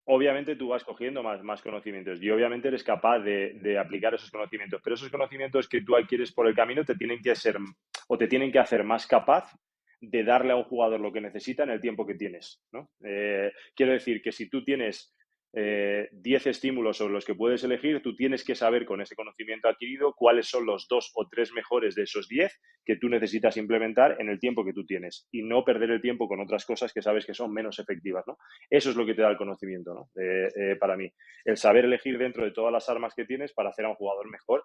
obviamente tú vas cogiendo más conocimientos y obviamente eres capaz de aplicar esos conocimientos, pero esos conocimientos que tú adquieres por el camino te tienen que ser o te tienen que hacer más capaz de darle a un jugador lo que necesita en el tiempo que tienes, ¿no? Quiero decir que si tú tienes 10 estímulos sobre los que puedes elegir, tú tienes que saber con ese conocimiento adquirido cuáles son los 2 o 3 mejores de esos 10 que tú necesitas implementar en el tiempo que tú tienes y no perder el tiempo con otras cosas que sabes que son menos efectivas, ¿no? Eso es lo que te da el conocimiento, ¿no? Para mí. El saber elegir dentro de todas las armas que tienes para hacer a un jugador mejor.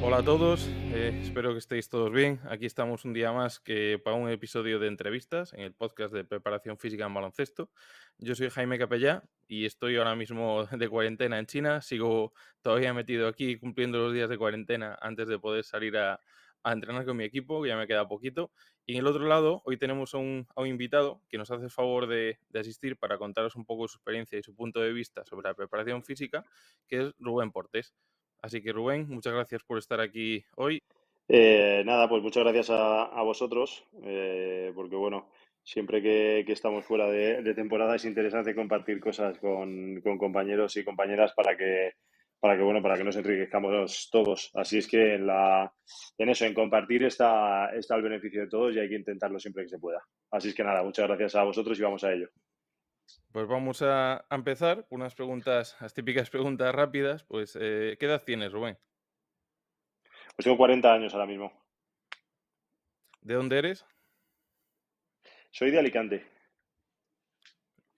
Hola a todos, espero que estéis todos bien. Aquí estamos un día más que para un episodio de entrevistas en el podcast de preparación física en baloncesto. Yo soy Jaime Capellá y estoy ahora mismo de cuarentena en China. Sigo todavía metido aquí cumpliendo los días de cuarentena antes de poder salir a entrenar con mi equipo, que ya me queda poquito. Y en el otro lado, hoy tenemos a un invitado que nos hace el favor de asistir para contaros un poco su experiencia y su punto de vista sobre la preparación física, que es Rubén Portes. Así que Rubén, muchas gracias por estar aquí hoy. Nada, pues muchas gracias a vosotros, porque bueno, siempre que estamos fuera de temporada es interesante compartir cosas con compañeros y compañeras bueno, para que nos enriquezcamos todos. Así es que en eso, en compartir está el beneficio de todos y hay que intentarlo siempre que se pueda. Así es que nada, muchas gracias a vosotros y vamos a ello. Pues vamos a empezar por unas preguntas, las típicas preguntas rápidas. Pues, ¿qué edad tienes, Rubén? Pues tengo 40 años ahora mismo. ¿De dónde eres? Soy de Alicante.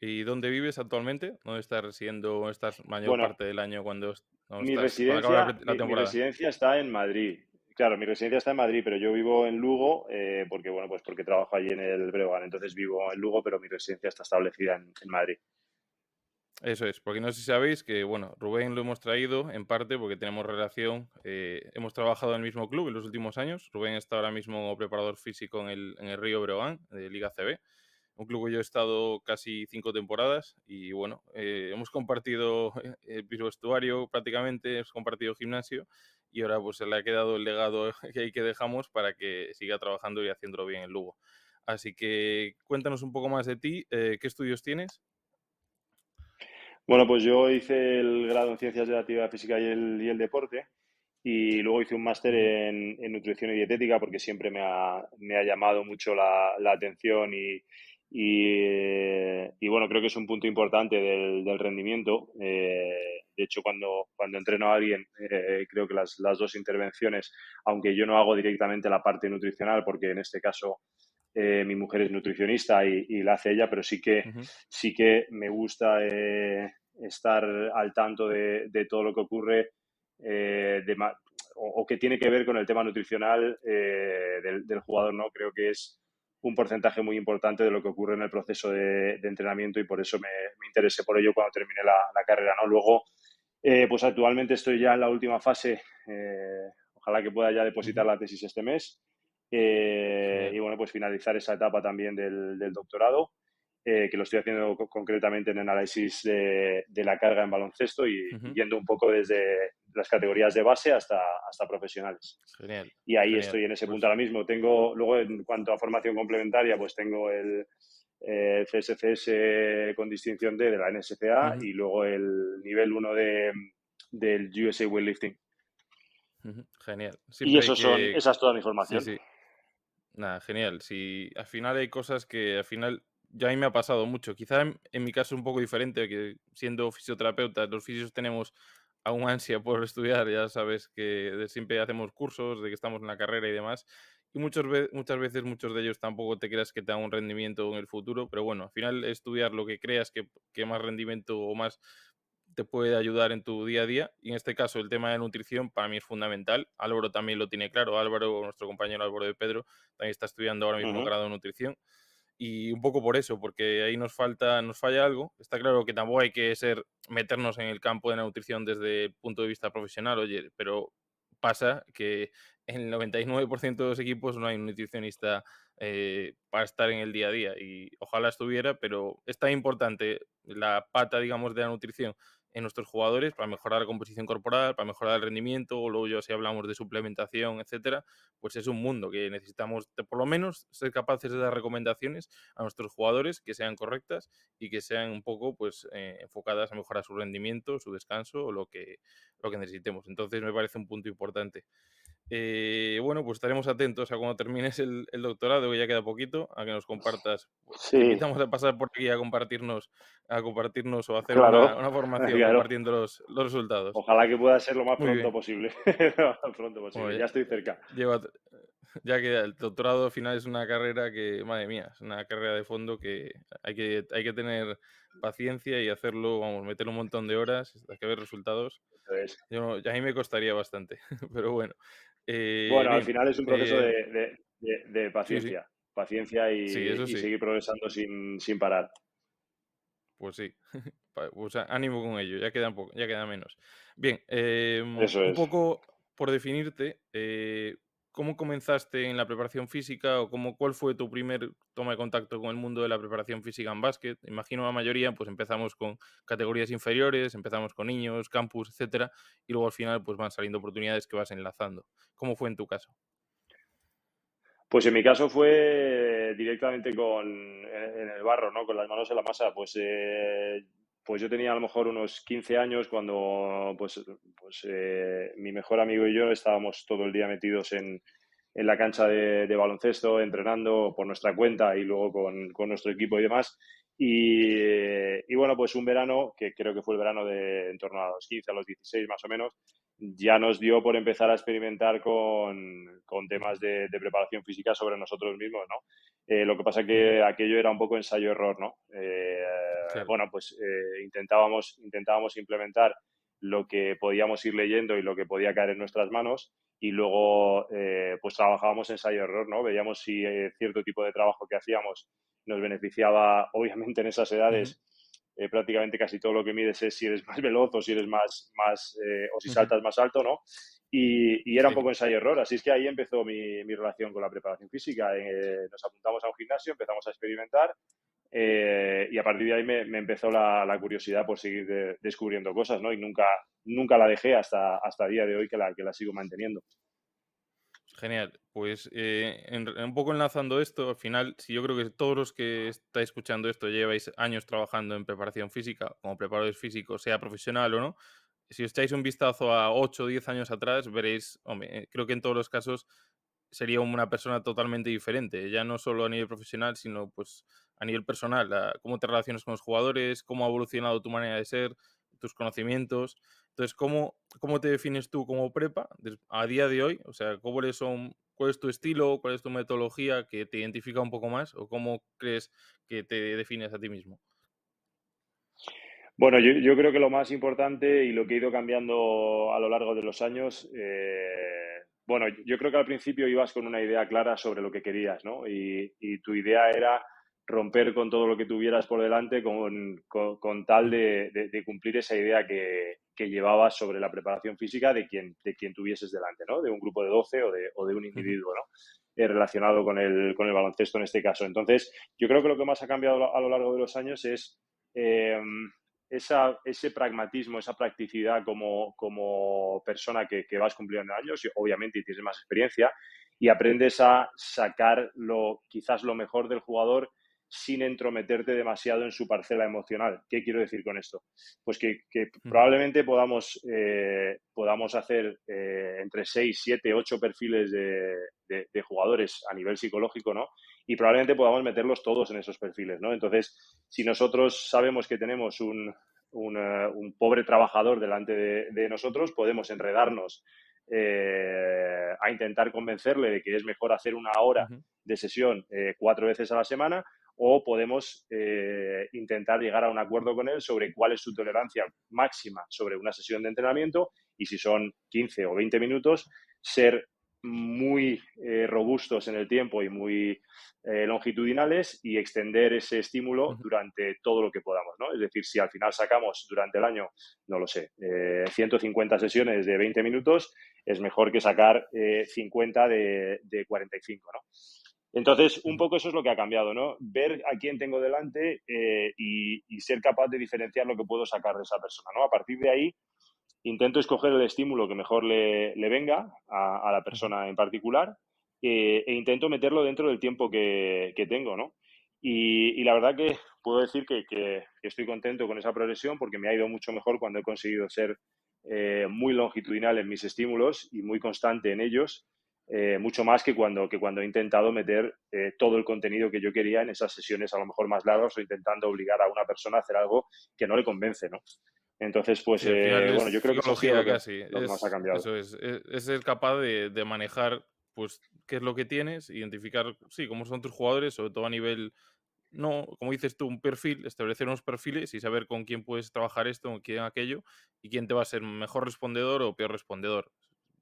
¿Y dónde vives actualmente? ¿Dónde estás residiendo estás mayor Bueno, parte del año cuando Mi cuando acaba residencia, la mi temporada? residencia está en Madrid. Claro, mi residencia está en Madrid, pero yo vivo en Lugo porque, bueno, pues porque trabajo allí en el Breogán. Entonces vivo en Lugo, pero mi residencia está establecida en Madrid. Eso es, porque no sé si sabéis que, bueno, Rubén lo hemos traído en parte porque tenemos relación, hemos trabajado en el mismo club en los últimos años. Rubén está ahora mismo como preparador físico en el Río Breogán, de Liga CB. Un club que yo he estado casi 5 temporadas y bueno, hemos compartido el mismo vestuario prácticamente, hemos compartido gimnasio y ahora pues se le ha quedado el legado que dejamos para que siga trabajando y haciéndolo bien en Lugo. Así que cuéntanos un poco más de ti, ¿qué estudios tienes? Bueno, pues yo hice el grado en Ciencias de la Actividad Física y el Deporte y luego hice un máster Ujú, en Nutrición y Dietética porque siempre me ha llamado mucho la atención y, bueno, creo que es un punto importante del rendimiento. De hecho, cuando entreno a alguien, creo que las dos intervenciones, aunque yo no hago directamente la parte nutricional, porque en este caso mi mujer es nutricionista y la hace ella, pero ujú. sí que me gusta estar al tanto de todo lo que ocurre o que tiene que ver con el tema nutricional del jugador, ¿no? Creo que es un porcentaje muy importante de lo que ocurre en el proceso de entrenamiento y por eso me interesé por ello cuando terminé la carrera, ¿no? Luego, pues actualmente estoy ya en la última fase, ojalá que pueda ya depositar Ujú, la tesis este mes y genial. bueno, pues finalizar esa etapa también del doctorado, que lo estoy haciendo concretamente en análisis de la carga en baloncesto y Ujú, yendo un poco desde las categorías de base hasta profesionales. genial, Y ahí genial. estoy en ese punto Pues ahora mismo. Luego en cuanto a formación complementaria, pues tengo el CSCS con distinción D de la NSCA ujú, y luego el nivel 1 del USA Weightlifting. ujú, genial. Y Siempre hay que... esa es toda mi Sí, formación. sí. Nada, genial. Sí, al final hay cosas que al final ya a mí me ha pasado mucho. Quizá en mi caso un poco diferente, que siendo fisioterapeuta, los fisios tenemos aún ansia por estudiar, ya sabes que siempre hacemos cursos, de que estamos en la carrera y demás. Y muchas veces muchos de ellos tampoco te creas que te dan un rendimiento en el futuro, pero bueno, al final estudiar lo que creas que más rendimiento o más te puede ayudar en tu día a día. Y en este caso, el tema de nutrición para mí es fundamental. Álvaro también lo tiene claro. Álvaro, nuestro compañero Álvaro de Pedro, también está estudiando ahora Uh mismo -huh. grado de nutrición. Y un poco por eso, porque ahí nos falla algo. Está claro que tampoco hay que meternos en el campo de la nutrición desde el punto de vista profesional, oye, pero pasa que en el 99% de los equipos no hay un nutricionista para estar en el día a día y ojalá estuviera, pero es tan importante la pata, digamos, de la nutrición en nuestros jugadores para mejorar la composición corporal, para mejorar el rendimiento, o luego ya si hablamos de suplementación, etcétera, pues es un mundo que necesitamos por lo menos ser capaces de dar recomendaciones a nuestros jugadores que sean correctas y que sean un poco pues enfocadas a mejorar su rendimiento, su descanso o lo que necesitemos. Entonces me parece un punto importante. Bueno, pues estaremos atentos a cuando termines el doctorado, que ya queda poquito, a que nos compartas. Te Sí, invitamos a pasar por aquí a compartirnos o hacer claro, una formación claro. compartiendo los resultados. Ojalá que pueda ser lo más Muy pronto bien. posible. Lo más pronto Bueno, posible. Ya estoy cerca. lleva, ya que el doctorado al final es una carrera que, madre mía, es una carrera de fondo que hay que tener paciencia y hacerlo, vamos, meter un montón de horas, hay que ver resultados. Entonces, A mí me costaría bastante, pero bueno. bueno, al Bien, final es un proceso de sí, sí, paciencia. Paciencia sí, eso y sí, seguir progresando sin parar. pues sí. O sea, ánimo con ello, ya queda un poco, ya queda menos. Bien, Eso un es. poco por definirte, ¿cómo comenzaste en la preparación física o cuál fue tu primer toma de contacto con el mundo de la preparación física en básquet? Imagino la mayoría, pues empezamos con categorías inferiores, empezamos con niños, campus, etcétera, y luego al final pues van saliendo oportunidades que vas enlazando. ¿Cómo fue en tu caso? Pues en mi caso fue directamente en el barro, ¿no? Con las manos en la masa. Pues yo tenía a lo mejor unos 15 años cuando mi mejor amigo y yo estábamos todo el día metidos en la cancha de baloncesto, entrenando por nuestra cuenta y luego con nuestro equipo y demás. Y bueno, pues un verano, que creo que fue el verano de en torno a los 15, a los 16 más o menos, ya nos dio por empezar a experimentar con temas de preparación física sobre nosotros mismos, ¿no? Lo que pasa Ujú, que aquello era un poco ensayo-error, ¿no? claro. Bueno, pues intentábamos implementar lo que podíamos ir leyendo y lo que podía caer en nuestras manos y luego pues trabajábamos ensayo-error, ¿no? Veíamos si cierto tipo de trabajo que hacíamos nos beneficiaba, obviamente en esas Ujú, edades prácticamente casi todo lo que mides es si eres más veloz o si eres o si ujú, saltas más alto, ¿no? Y era un sí. poco ensayo-error, así es que ahí empezó mi relación con la preparación física. Nos apuntamos a un gimnasio, empezamos a experimentar y a partir de ahí me empezó la curiosidad por seguir descubriendo cosas, ¿no? Y nunca la dejé hasta el día de hoy que la sigo manteniendo. Genial. Pues un poco enlazando esto, al final, si yo creo que todos los que estáis escuchando esto lleváis años trabajando en preparación física, como preparadores físicos, sea profesional o no, si os echáis un vistazo a 8 o 10 años atrás, veréis, hombre, creo que en todos los casos sería una persona totalmente diferente, ya no solo a nivel profesional, sino pues a nivel personal, cómo te relacionas con los jugadores, cómo ha evolucionado tu manera de ser, tus conocimientos. Entonces, ¿cómo te defines tú como prepa a día de hoy? O sea, ¿cuál es tu estilo, cuál es tu metodología que te identifica un poco más o cómo crees que te defines a ti mismo? Bueno, yo creo que lo más importante y lo que he ido cambiando a lo largo de los años, bueno, yo creo que al principio ibas con una idea clara sobre lo que querías, ¿no? Y tu idea era romper con todo lo que tuvieras por delante con tal Ujú, de cumplir esa idea que llevabas sobre la preparación física de quien tuvieses delante, ¿no? De un grupo de 12 o de un ujú, individuo, ¿no? Relacionado con el baloncesto en este caso. Entonces, yo creo que lo que más ha cambiado a lo largo de los años es eh, ese pragmatismo, esa practicidad como persona que vas cumpliendo años, y obviamente y tienes más experiencia, y aprendes a sacar quizás lo mejor del jugador sin entrometerte demasiado en su parcela emocional. ¿Qué quiero decir con esto? Pues que ujú, probablemente podamos hacer entre 6 7 8 perfiles de jugadores a nivel psicológico, ¿no? Y probablemente podamos meterlos todos en esos perfiles, ¿no? Entonces, si nosotros sabemos que tenemos un pobre trabajador delante de nosotros, podemos enredarnos a intentar convencerle de que es mejor hacer una hora ujú. de sesión 4 veces a la semana o podemos intentar llegar a un acuerdo con él sobre cuál es su tolerancia máxima sobre una sesión de entrenamiento y si son 15 o 20 minutos, ser muy robustos en el tiempo y muy longitudinales y extender ese estímulo Ujú. durante todo lo que podamos, ¿no? Es decir, si al final sacamos durante el año, no lo sé, 150 sesiones de 20 minutos, es mejor que sacar 50 de 45, ¿no? Entonces, un Ujú. poco eso es lo que ha cambiado, ¿no? Ver a quién tengo delante y ser capaz de diferenciar lo que puedo sacar de esa persona, ¿no? A partir de ahí, intento escoger el estímulo que mejor le venga a la Ujú. persona en particular e intento meterlo dentro del tiempo que tengo, ¿no? Y la verdad que puedo decir que estoy contento con esa progresión porque me ha ido mucho mejor cuando he conseguido ser muy longitudinal en mis estímulos y muy constante en ellos, mucho más que cuando he intentado meter todo el contenido que yo quería en esas sesiones a lo mejor más largas o intentando obligar a una persona a hacer algo que no le convence, ¿no? Entonces, pues Sí, al final bueno, es yo creo que eso ha sido psicología casi. lo que más ha cambiado. Eso es ser capaz de manejar, pues, qué es lo que tienes, identificar, sí, cómo son tus jugadores, sobre todo a nivel, no, como dices tú, un perfil, establecer unos perfiles y saber con quién puedes trabajar esto, con quién aquello, y quién te va a ser mejor respondedor o peor respondedor,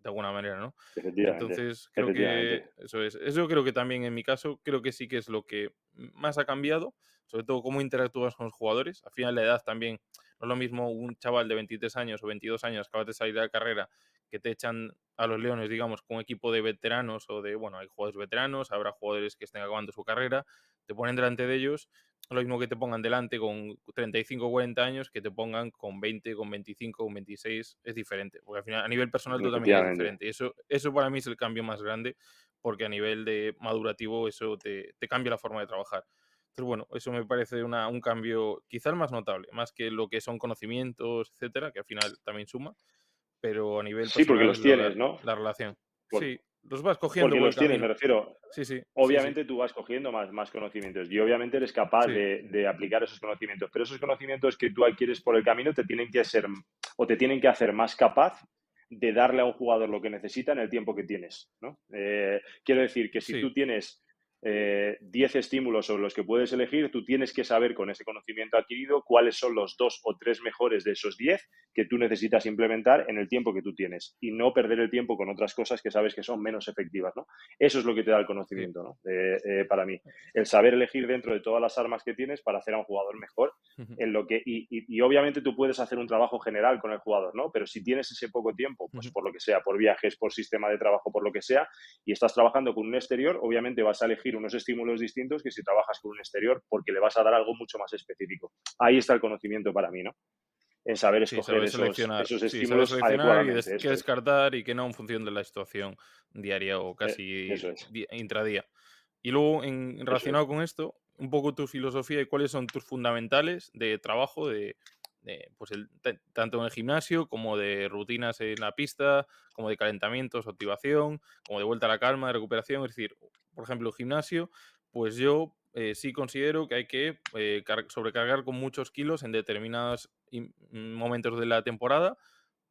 de alguna manera, ¿no? Efectivamente, Entonces, creo que efectivamente. eso es. Eso creo que también en mi caso, creo que sí que es lo que más ha cambiado, sobre todo cómo interactúas con los jugadores. Al final, la edad también no es lo mismo un chaval de 23 años o 22 años, acabas de salir de la carrera, que te echan a los Leones, digamos, con un equipo de veteranos o de, bueno, hay jugadores veteranos, habrá jugadores que estén acabando su carrera, te ponen delante de ellos, lo mismo que te pongan delante con 35 o 40 años, que te pongan con 20, con 25, con 26, es diferente, porque al final a nivel personal tú también eres Efectivamente. diferente. Eso para mí es el cambio más grande, porque a nivel de madurativo eso te cambia la forma de trabajar. Entonces, bueno, eso me parece un cambio quizás más notable, más que lo que son conocimientos, etcétera, que al final también suma, pero a nivel Sí, porque personal es los tienes, ¿no? la relación. Por- Sí, los vas cogiendo porque por el los tienes, me camino. refiero. Sí, sí, sí, sí. Obviamente tú vas cogiendo más conocimientos y obviamente eres capaz Sí. de aplicar esos conocimientos, pero esos conocimientos que tú adquieres por el camino te tienen que ser o te tienen que hacer más capaz de darle a un jugador lo que necesita en el tiempo que tienes, ¿no? Quiero decir que si Sí, tú tienes 10 estímulos sobre los que puedes elegir, tú tienes que saber con ese conocimiento adquirido cuáles son los 2 o 3 mejores de esos 10 que tú necesitas implementar en el tiempo que tú tienes y no perder el tiempo con otras cosas que sabes que son menos efectivas, ¿no? Eso es lo que te da el sí. conocimiento, ¿no? Para mí. El saber elegir dentro de todas las armas que tienes para hacer a un jugador mejor Ujú, en lo que, y obviamente tú puedes hacer un trabajo general con el jugador, ¿no? Pero si tienes ese poco tiempo, pues ujú. por lo que sea, por viajes, por sistema de trabajo, por lo que sea, y estás trabajando con un exterior, obviamente vas a elegir unos estímulos distintos que si trabajas con un exterior porque le vas a dar algo mucho más específico. Ahí está el conocimiento para mí, ¿no? En saber Sí, escoger saber esos, seleccionar. esos Sí, saber estímulos seleccionar y adecuadamente, qué eso es. descartar y qué no en función de la situación diaria o casi Eso es, intradía. Y luego, eso es. relacionado con esto, un poco tu filosofía y cuáles son tus fundamentales de trabajo, pues tanto en el gimnasio como de rutinas en la pista, como de calentamientos, activación, como de vuelta a la calma, de recuperación. Es decir, por ejemplo, el gimnasio, pues yo sí considero que hay que sobrecargar con muchos kilos en determinados momentos de la temporada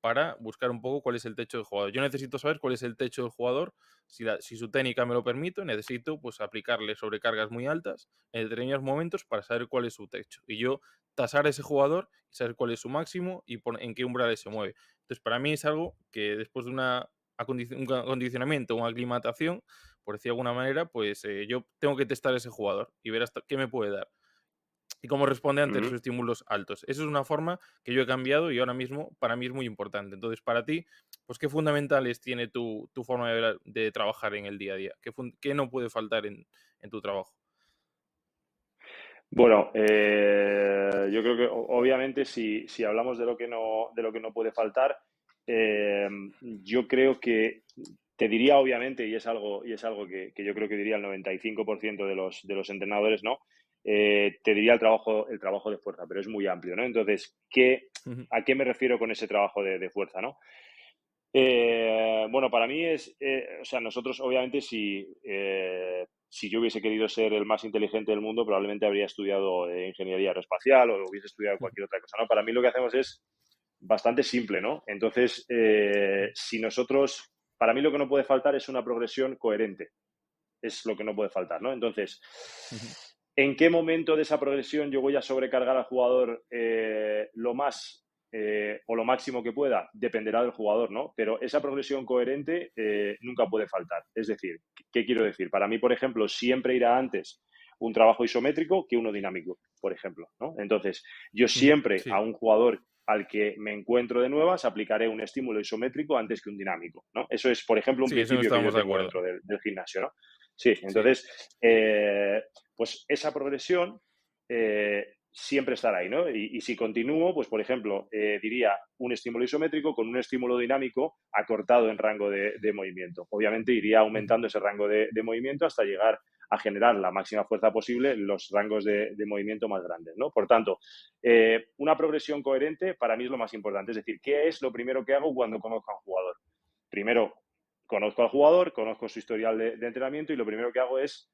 para buscar un poco cuál es el techo del jugador. Yo necesito saber cuál es el techo del jugador, si su técnica me lo permite, necesito pues aplicarle sobrecargas muy altas en determinados momentos para saber cuál es su techo. Y yo tasar a ese jugador y saber cuál es su máximo y en qué umbrales se mueve. Entonces, para mí es algo que después de un acondicionamiento, una aclimatación, por decir de alguna manera, pues yo tengo que testar a ese jugador y ver hasta qué me puede dar y cómo responde ante esos Ujú. estímulos altos. Eso es una forma que yo he cambiado y ahora mismo para mí es muy importante. Entonces, para ti, pues, ¿qué fundamentales tiene tu forma de trabajar en el día a día? ¿Qué no puede faltar en tu trabajo? Bueno, yo creo que obviamente si hablamos de lo que no puede faltar, eh, yo creo que te diría obviamente, y es algo que yo creo que diría el 95% de los entrenadores, ¿no? Te diría el trabajo de fuerza, pero es muy amplio, ¿no? Entonces, Ujú. ¿a qué me refiero con ese trabajo de fuerza, ¿no? Bueno, para mí o sea, nosotros obviamente si yo hubiese querido ser el más inteligente del mundo, probablemente habría estudiado ingeniería aeroespacial o hubiese estudiado cualquier otra cosa, ¿no? Para mí lo que hacemos es bastante simple, ¿no? Entonces, si nosotros, para mí lo que no puede faltar es una progresión coherente, es lo que no puede faltar, ¿no? Entonces, Ujú. ¿en qué momento de esa progresión yo voy a sobrecargar al jugador lo más o lo máximo que pueda? Dependerá del jugador, ¿no? Pero esa progresión coherente nunca puede faltar. Es decir, ¿qué quiero decir? Para mí, por ejemplo, siempre irá antes un trabajo isométrico que uno dinámico, por ejemplo, ¿no? Entonces, yo Ujú. siempre a Sí, un jugador al que me encuentro de nuevas aplicaré un estímulo isométrico antes que un dinámico, ¿no? Eso es, por ejemplo, un sí, eso no principio que yo estábamos de tengo acuerdo. dentro del gimnasio, ¿no? Sí, Sí, entonces, pues esa progresión siempre estará ahí, ¿no? Y si continúo, pues por ejemplo, diría un estímulo isométrico con un estímulo dinámico acortado en rango de movimiento. Obviamente iría ujú, aumentando ese rango de movimiento hasta llegar a generar la máxima fuerza posible en los rangos de movimiento más grandes, ¿no? Por tanto, una progresión coherente para mí es lo más importante. Es decir, ¿qué es lo primero que hago cuando conozco a un jugador? Primero, conozco al jugador, conozco su historial de entrenamiento y lo primero que hago es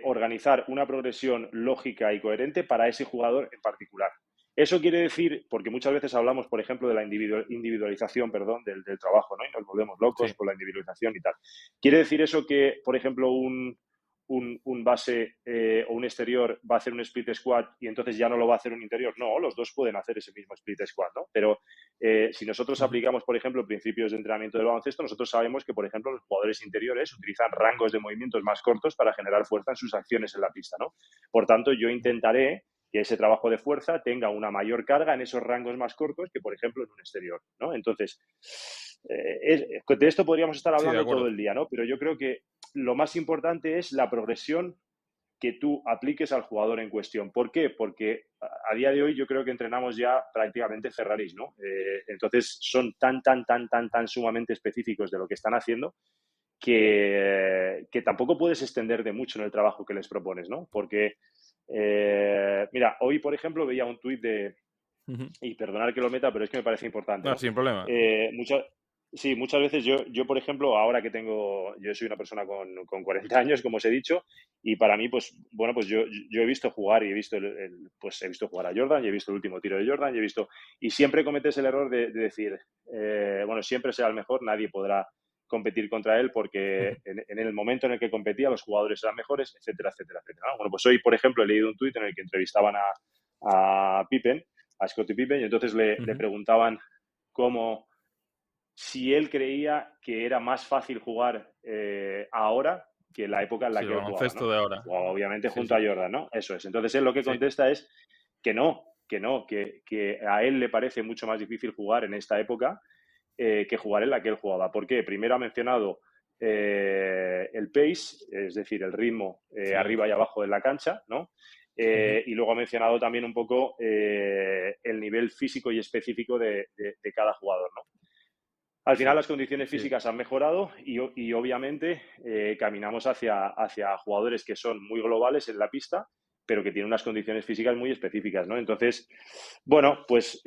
organizar una progresión lógica y coherente para ese jugador en particular. Eso quiere decir, porque muchas veces hablamos, por ejemplo, de la individualización, perdón, del trabajo, ¿no? Y nos volvemos locos sí. con la individualización y tal. ¿Quiere decir eso que, por ejemplo, un base o un exterior va a hacer un split squat y entonces ya no lo va a hacer un interior? No, los dos pueden hacer ese mismo split squat, ¿no? Pero si nosotros Ujú, aplicamos, por ejemplo, principios de entrenamiento del baloncesto, nosotros sabemos que, por ejemplo, los jugadores interiores utilizan rangos de movimientos más cortos para generar fuerza en sus acciones en la pista, ¿no? Por tanto, yo ujú. intentaré que ese trabajo de fuerza tenga una mayor carga en esos rangos más cortos que, por ejemplo, en un exterior, ¿no? Entonces, de esto podríamos estar Sí, de hablando todo acuerdo. el día, ¿no? Pero yo creo que lo más importante es la progresión que tú apliques al jugador en cuestión. ¿Por qué? Porque a día de hoy yo creo que entrenamos ya prácticamente Ferraris, ¿no? Entonces son tan sumamente específicos de lo que están haciendo que tampoco puedes extender de mucho en el trabajo que les propones, ¿no? Porque, mira, hoy, por ejemplo, veía un tuit Ujú. y perdonar que lo meta, pero es que me parece importante, No, ¿no? sin problema. Muchas, sí, muchas veces yo, por ejemplo, ahora que yo soy una persona con 40 años, como os he dicho, y para mí, pues, bueno, pues yo he visto jugar y he visto, pues he visto jugar a Jordan y he visto el último tiro de Jordan y he visto, y siempre cometes el error de decir, bueno, siempre será el mejor, nadie podrá competir contra él porque Ujú. en el momento en el que competía los jugadores eran mejores, etcétera, etcétera, etcétera, ¿no? Bueno, pues hoy, por ejemplo, he leído un tuit en el que entrevistaban a Pippen, a Scottie Pippen, y entonces le Ujú. preguntaban cómo, si él creía que era más fácil jugar ahora que la época en Sí, la el que él jugaba, baloncesto ¿no? de ahora. Jugaba obviamente Sí, junto a sí. Jordan, ¿no? Eso es. Entonces él lo que Sí, contesta es que no, que a él le parece mucho más difícil jugar en esta época que jugar en la que él jugaba. ¿Por qué? Primero ha mencionado el pace, es decir, el ritmo sí. arriba y abajo de la cancha, ¿no? Ujú. Y luego ha mencionado también un poco el nivel físico y específico de cada jugador, ¿no? Al final Sí, las condiciones sí. físicas han mejorado y obviamente caminamos hacia jugadores que son muy globales en la pista, pero que tienen unas condiciones físicas muy específicas, ¿no? Entonces, bueno, pues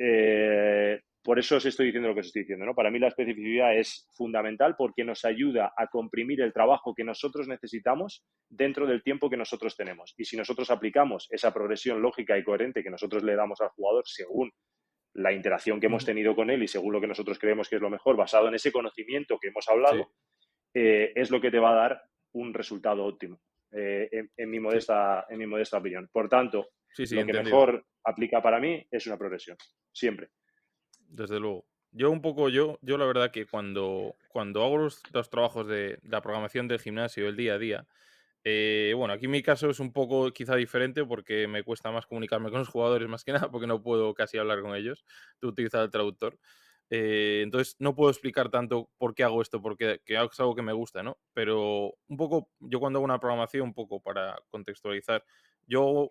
por eso os estoy diciendo lo que os estoy diciendo, ¿no? Para mí la especificidad es fundamental porque nos ayuda a comprimir el trabajo que nosotros necesitamos dentro del tiempo que nosotros tenemos. Y si nosotros aplicamos esa progresión lógica y coherente que nosotros le damos al jugador según la interacción que hemos Ujú. tenido con él y según lo que nosotros creemos que es lo mejor, basado en ese conocimiento que hemos Sí, hablado, es lo que te va a dar un resultado óptimo, sí. en mi modesta opinión. Por tanto, Sí, sí, lo que entendido. mejor aplica para mí es una progresión, siempre. Desde luego. Yo un poco, yo la verdad que cuando hago los trabajos de la programación del gimnasio, el día a día, bueno, aquí mi caso es un poco quizá diferente porque me cuesta más comunicarme con los jugadores más que nada porque no puedo casi hablar con ellos, tú utilizar el traductor. Entonces no puedo explicar tanto por qué hago esto, porque que es algo que me gusta, ¿no? Pero un poco, yo cuando hago una programación, un poco para contextualizar, yo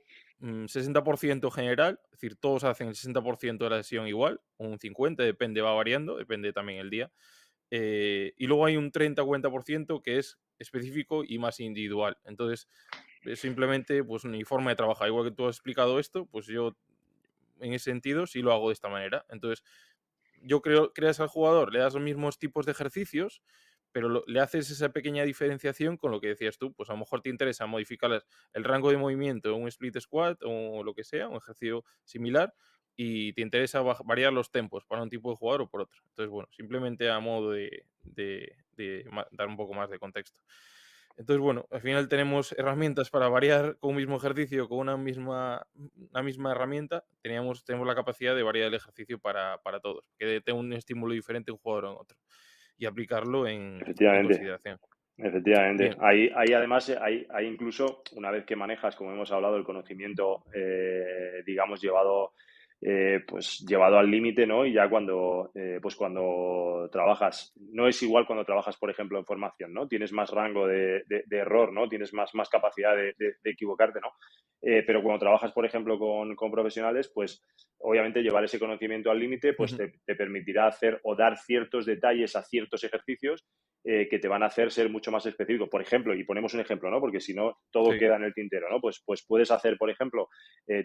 60% general, es decir, todos hacen el 60% de la sesión igual, un 50%, depende, va variando, depende también el día. Y luego hay un 30-40% que es específico y más individual. Entonces, es simplemente pues, mi forma de trabajar. Igual que tú has explicado esto, pues yo en ese sentido sí lo hago de esta manera. Entonces, yo creo, creas al jugador, le das los mismos tipos de ejercicios, pero le haces esa pequeña diferenciación con lo que decías tú. Pues a lo mejor te interesa modificar el rango de movimiento en un split squat o lo que sea, un ejercicio similar, y te interesa variar los tempos para un tipo de jugador o por otro. Entonces, bueno, simplemente a modo de dar un poco más de contexto. Entonces, bueno, al final tenemos herramientas para variar con un mismo ejercicio, con una misma herramienta, tenemos la capacidad de variar el ejercicio para todos, que tenga un estímulo diferente en un jugador o en otro, y aplicarlo en Efectivamente, consideración. efectivamente. Bien, Ahí además, hay incluso, una vez que manejas, como hemos hablado, el conocimiento, digamos, llevado pues llevado al límite, ¿no? Y ya pues cuando trabajas, no es igual cuando trabajas, por ejemplo, en formación, ¿no? Tienes más rango de error, ¿no? Tienes más capacidad de equivocarte, ¿no? Pero cuando trabajas, por ejemplo, con profesionales, pues obviamente llevar ese conocimiento al límite pues Ujú. te permitirá hacer o dar ciertos detalles a ciertos ejercicios que te van a hacer ser mucho más específico. Por ejemplo, y ponemos un ejemplo, ¿no? Porque si no, todo Sí. queda en el tintero, ¿no? Pues puedes hacer, por ejemplo,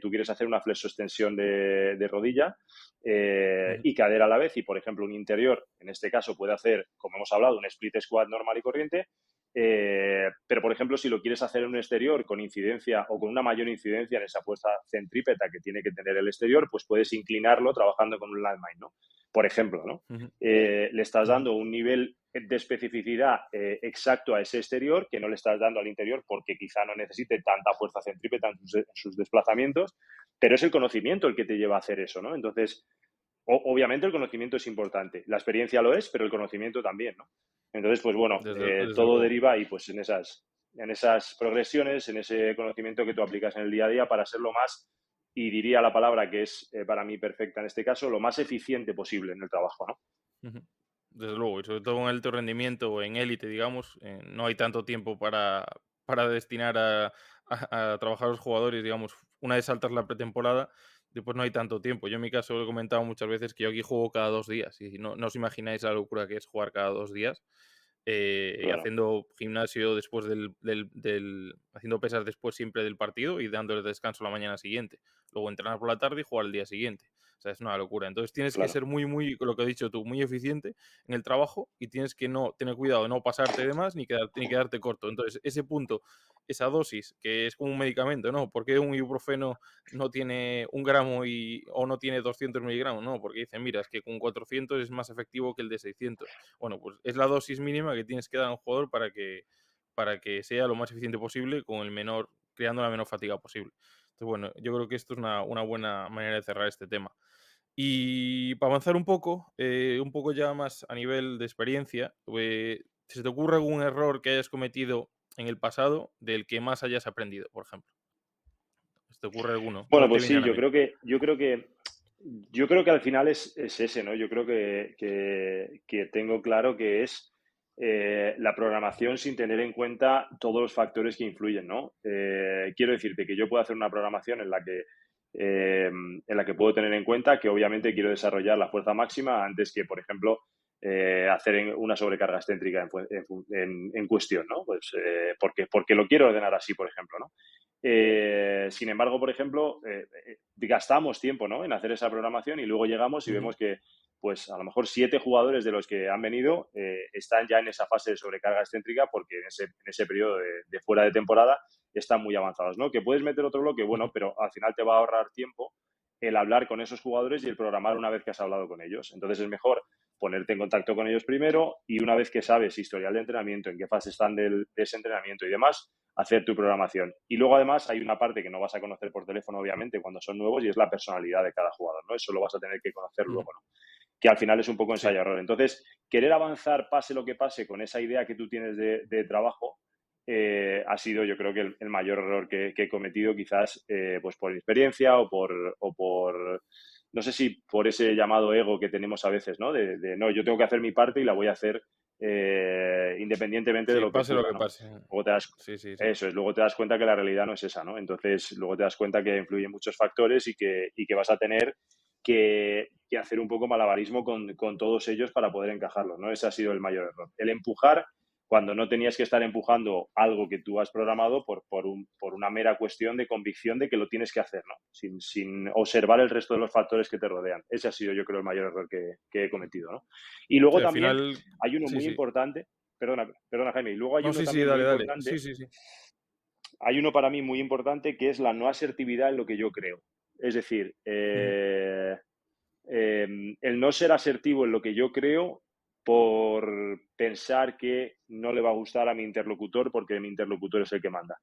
tú quieres hacer una flexoextensión de rodilla Ujú. y cadera a la vez, y por ejemplo, un interior, en este caso, puede hacer, como hemos hablado, un split squat normal y corriente. Pero, por ejemplo, si lo quieres hacer en un exterior con incidencia o con una mayor incidencia en esa fuerza centrípeta que tiene que tener el exterior, pues puedes inclinarlo trabajando con un landmine, ¿no? Por ejemplo, ¿no? Ujú. Le estás Ujú. dando un nivel de especificidad exacto a ese exterior que no le estás dando al interior porque quizá no necesite tanta fuerza centrípeta en sus desplazamientos, pero es el conocimiento el que te lleva a hacer eso, ¿no? Entonces, obviamente el conocimiento es importante, la experiencia lo es, pero el conocimiento también, ¿no? Entonces, pues bueno, Desde todo luego. deriva ahí pues en esas progresiones, en ese conocimiento que tú aplicas en el día a día para ser lo más, y diría la palabra que es para mí perfecta en este caso, lo más eficiente posible en el trabajo, ¿no? Ujú. Desde luego, y sobre todo en alto rendimiento o en élite, digamos, no hay tanto tiempo para destinar a trabajar a los jugadores, digamos, una vez saltas la pretemporada, después no hay tanto tiempo. Yo en mi caso he comentado muchas veces que yo aquí juego cada 2 días y no os imagináis la locura que es jugar cada 2 días y Claro, haciendo gimnasio después haciendo pesas después siempre del partido y dándole descanso la mañana siguiente. Luego entrenar por la tarde y jugar el día siguiente. O sea, es una locura. Entonces tienes que claro. ser muy, lo que has dicho tú, muy eficiente en el trabajo y tienes que no tener cuidado de no pasarte de más ni quedarte corto. Entonces, ese punto, esa dosis, que es como un medicamento, ¿no? ¿Por qué un ibuprofeno no tiene 1 gramo o no tiene 200 miligramos? No, porque dicen, mira, es que con 400 es más efectivo que el de 600. Bueno, pues es la dosis mínima que tienes que dar a un jugador para que sea lo más eficiente posible con creando la menor fatiga posible. Entonces, bueno, yo creo que esto es una buena manera de cerrar este tema. Y para avanzar un poco ya más a nivel de experiencia, ¿se te ocurre algún error que hayas cometido en el pasado del que más hayas aprendido, por ejemplo? ¿Se te ocurre alguno? Bueno, ¿Cuál te pues viene a sí, la mente? yo creo que al final es ese, ¿no? Yo creo que tengo claro que es la programación sin tener en cuenta todos los factores que influyen, ¿no? Quiero decirte que yo puedo hacer una programación en la que puedo tener en cuenta que obviamente quiero desarrollar la fuerza máxima antes que, por ejemplo, hacer una sobrecarga excéntrica en cuestión, ¿no? Pues porque lo quiero ordenar así, por ejemplo, ¿no? Sin embargo, por ejemplo, gastamos tiempo, ¿no? En hacer esa programación y luego llegamos y Ujú. vemos que, pues, a lo mejor 7 jugadores de los que han venido están ya en esa fase de sobrecarga excéntrica porque en ese periodo de fuera de temporada están muy avanzados, ¿no? Que puedes meter otro bloque, Ujú. bueno, pero al final te va a ahorrar tiempo el hablar con esos jugadores y el programar una vez que has hablado con ellos. Entonces es mejor ponerte en contacto con ellos primero y una vez que sabes historial de entrenamiento, en qué fase están de ese entrenamiento y demás, hacer tu programación. Y luego además hay una parte que no vas a conocer por teléfono, obviamente, cuando son nuevos y es la personalidad de cada jugador, ¿no? Eso lo vas a tener que conocer Ujú. luego, ¿no? Que al final es un poco Sí. ensayo-error. Entonces, querer avanzar pase lo que pase con esa idea que tú tienes de trabajo ha sido yo creo que el mayor error que he cometido quizás pues por experiencia o por no sé si por ese llamado ego que tenemos a veces, ¿no? No, yo tengo que hacer mi parte y la voy a hacer independientemente de Sí, lo que pase lo ocurra, que ¿no? pase. Luego te das, Sí, sí, sí. eso es, luego te das cuenta que la realidad no es esa, ¿no? Entonces, luego te das cuenta que influyen muchos factores y que vas a tener que hacer un poco malabarismo con todos ellos para poder encajarlos, ¿no? Ese ha sido el mayor error. El empujar cuando no tenías que estar empujando algo que tú has programado por una mera cuestión de convicción de que lo tienes que hacer, ¿no? Sin observar el resto de los factores que te rodean. Ese ha sido, yo creo, el mayor error que he cometido, ¿no? Y Sí, luego al también final, hay uno sí, muy sí. importante, perdona Jaime, y luego hay No, uno sí, sí, también muy dale, dale. Sí, importante, sí, sí. hay uno para mí muy importante que es la no asertividad en lo que yo creo. Es decir, Ujú. el no ser asertivo en lo que yo creo por pensar que no le va a gustar a mi interlocutor porque mi interlocutor es el que manda.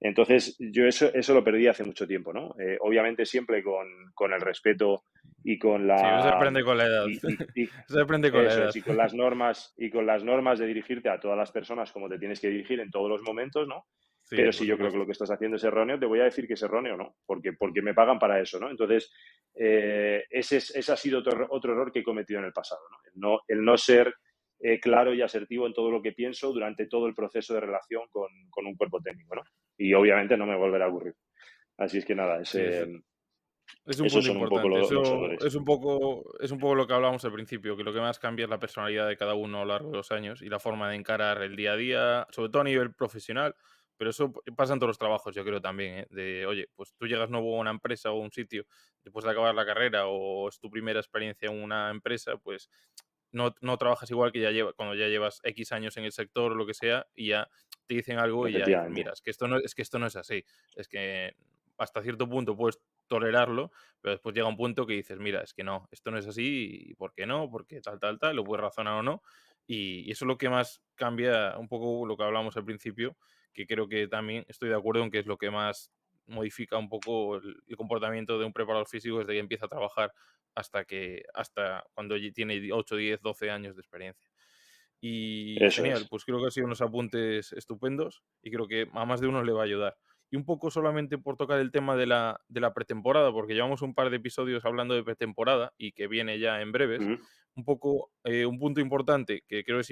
Entonces, yo eso lo perdí hace mucho tiempo, ¿no? Obviamente siempre con el respeto y con Sí, eso se la aprende con la edad. y Eso se aprende con la eso es, edad. y con las normas de dirigirte a todas las personas como te tienes que dirigir en todos los momentos, ¿no? Sí, pero por si yo creo que supuesto. lo que estás haciendo es erróneo, te voy a decir que es erróneo, ¿no? Porque me pagan para eso, ¿no? Entonces, ese ha sido otro error que he cometido en el pasado, ¿no? El no ser claro y asertivo en todo lo que pienso durante todo el proceso de relación con un cuerpo técnico, ¿no? Y obviamente no me volverá a ocurrir. Así es que nada, Sí, es un esos punto son un poco importante. los Eso errores. es un poco lo que hablábamos al principio, que lo que más cambia es la personalidad de cada uno a lo largo de los años y la forma de encarar el día a día, sobre todo a nivel profesional, pero eso pasa en todos los trabajos, yo creo también, ¿eh? De, oye, pues tú llegas nuevo a una empresa o un sitio después de acabar la carrera o es tu primera experiencia en una empresa, pues no trabajas igual que cuando ya llevas X años en el sector o lo que sea y ya te dicen algo y ya dices, Efectivamente. mira, es que esto no es así, es que hasta cierto punto puedes tolerarlo, pero después llega un punto que dices, mira, es que no, esto no es así, y ¿por qué no? Porque tal, lo puedes razonar o no. Y eso es lo que más cambia un poco lo que hablamos al principio, que creo que también estoy de acuerdo en que es lo que más modifica un poco el comportamiento de un preparador físico desde que empieza a trabajar hasta cuando tiene 8 10 12 años de experiencia. Y Eso genial, es. pues creo que han sido unos apuntes estupendos y creo que a más de uno le va a ayudar. Y un poco solamente por tocar el tema de la pretemporada, porque llevamos un par de episodios hablando de pretemporada y que viene ya en breves, Ujú. un poco un punto importante que creo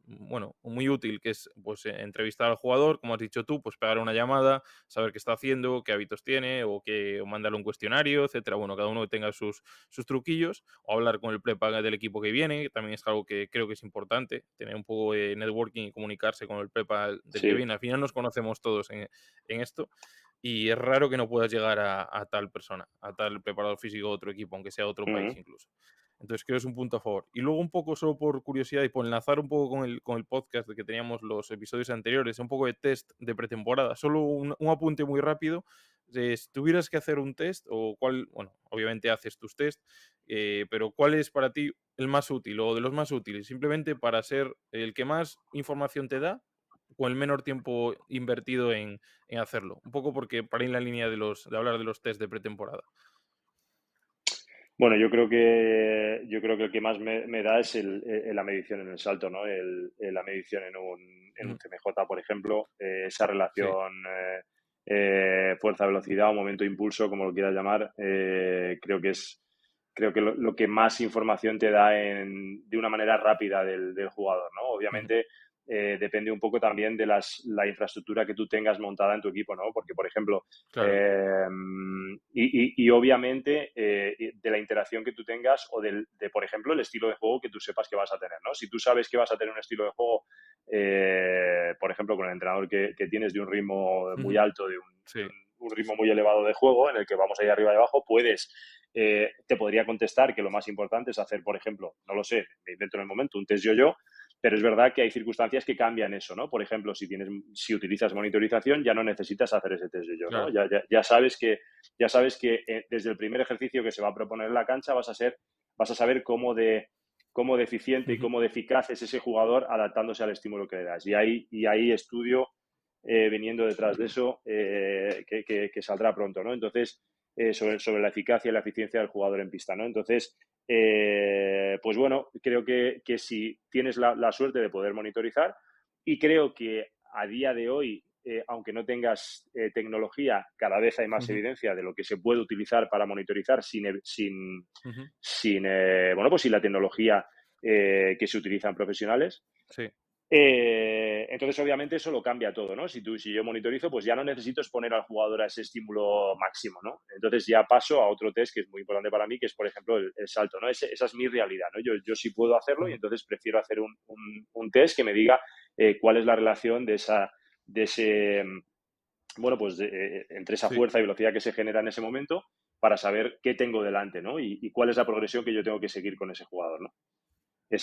bueno, muy útil, que es pues entrevistar al jugador, como has dicho tú, pues pegar una llamada, saber qué está haciendo, qué hábitos tiene, o mandarle un cuestionario, etcétera. Bueno, cada uno que tenga sus truquillos, o hablar con el prepa del equipo que viene, que también es algo que creo que es importante, tener un poco de networking y comunicarse con el prepa del que Sí. viene. Al final nos conocemos todos en esto y es raro que no puedas llegar a tal persona, a tal preparador físico de otro equipo, aunque sea de otro país Ujú. incluso. Entonces creo que es un punto a favor. Y luego un poco, solo por curiosidad y por enlazar un poco con el podcast de que teníamos los episodios anteriores, un poco de test de pretemporada. Solo un apunte muy rápido. Si tuvieras que hacer un test, o cuál, bueno, obviamente haces tus test, pero ¿cuál es para ti el más útil o de los más útiles? Simplemente para ser el que más información te da con el menor tiempo invertido en hacerlo. Un poco porque para ir en la línea de hablar de los test de pretemporada. Bueno, yo creo que el que más me da es la medición en el salto, ¿no? La medición en un Ujú. CMJ, por ejemplo, esa Sí, relación fuerza-velocidad o momento-impulso, como lo quieras llamar, creo que lo que más información te da de una manera rápida del jugador, ¿no? ujú, Obviamente depende un poco también de la infraestructura que tú tengas montada en tu equipo, ¿no? Porque, por ejemplo, claro. y obviamente de la interacción que tú tengas o por ejemplo, el estilo de juego que tú sepas que vas a tener, ¿no? Si tú sabes que vas a tener un estilo de juego, por ejemplo, con el entrenador que tienes de un ritmo muy Ujú. alto, de un, de Sí, un- un ritmo muy elevado de juego, en el que vamos ahí arriba y abajo, te podría contestar que lo más importante es hacer, por ejemplo, no lo sé, me invento en el momento, un test yo-yo, pero es verdad que hay circunstancias que cambian eso, ¿no? Por ejemplo, si utilizas monitorización, ya no necesitas hacer ese test yo, ¿no? claro. Ya sabes que desde el primer ejercicio que se va a proponer en la cancha vas a saber cómo de eficiente y Ujú. cómo de eficaz es ese jugador adaptándose al estímulo que le das. Y ahí estudio viniendo detrás de eso que saldrá pronto, ¿no? Entonces, sobre la eficacia y la eficiencia del jugador en pista, ¿no? Entonces, pues bueno, creo que si tienes la suerte de poder monitorizar y creo que a día de hoy, aunque no tengas tecnología, cada vez hay más Ujú. evidencia de lo que se puede utilizar para monitorizar Ujú. bueno, pues sin la tecnología que se utiliza en profesionales. Sí, Entonces, obviamente, eso lo cambia todo, ¿no? Si yo monitorizo, pues ya no necesito exponer al jugador a ese estímulo máximo, ¿no? Entonces ya paso a otro test que es muy importante para mí, que es, por ejemplo, el salto, ¿no? Esa es mi realidad, ¿no? Yo sí puedo hacerlo y ujú. entonces prefiero hacer un test que me diga cuál es la relación de ese, bueno, pues entre esa Sí. fuerza y velocidad que se genera en ese momento para saber qué tengo delante, ¿no? Y cuál es la progresión que yo tengo que seguir con ese jugador, ¿no?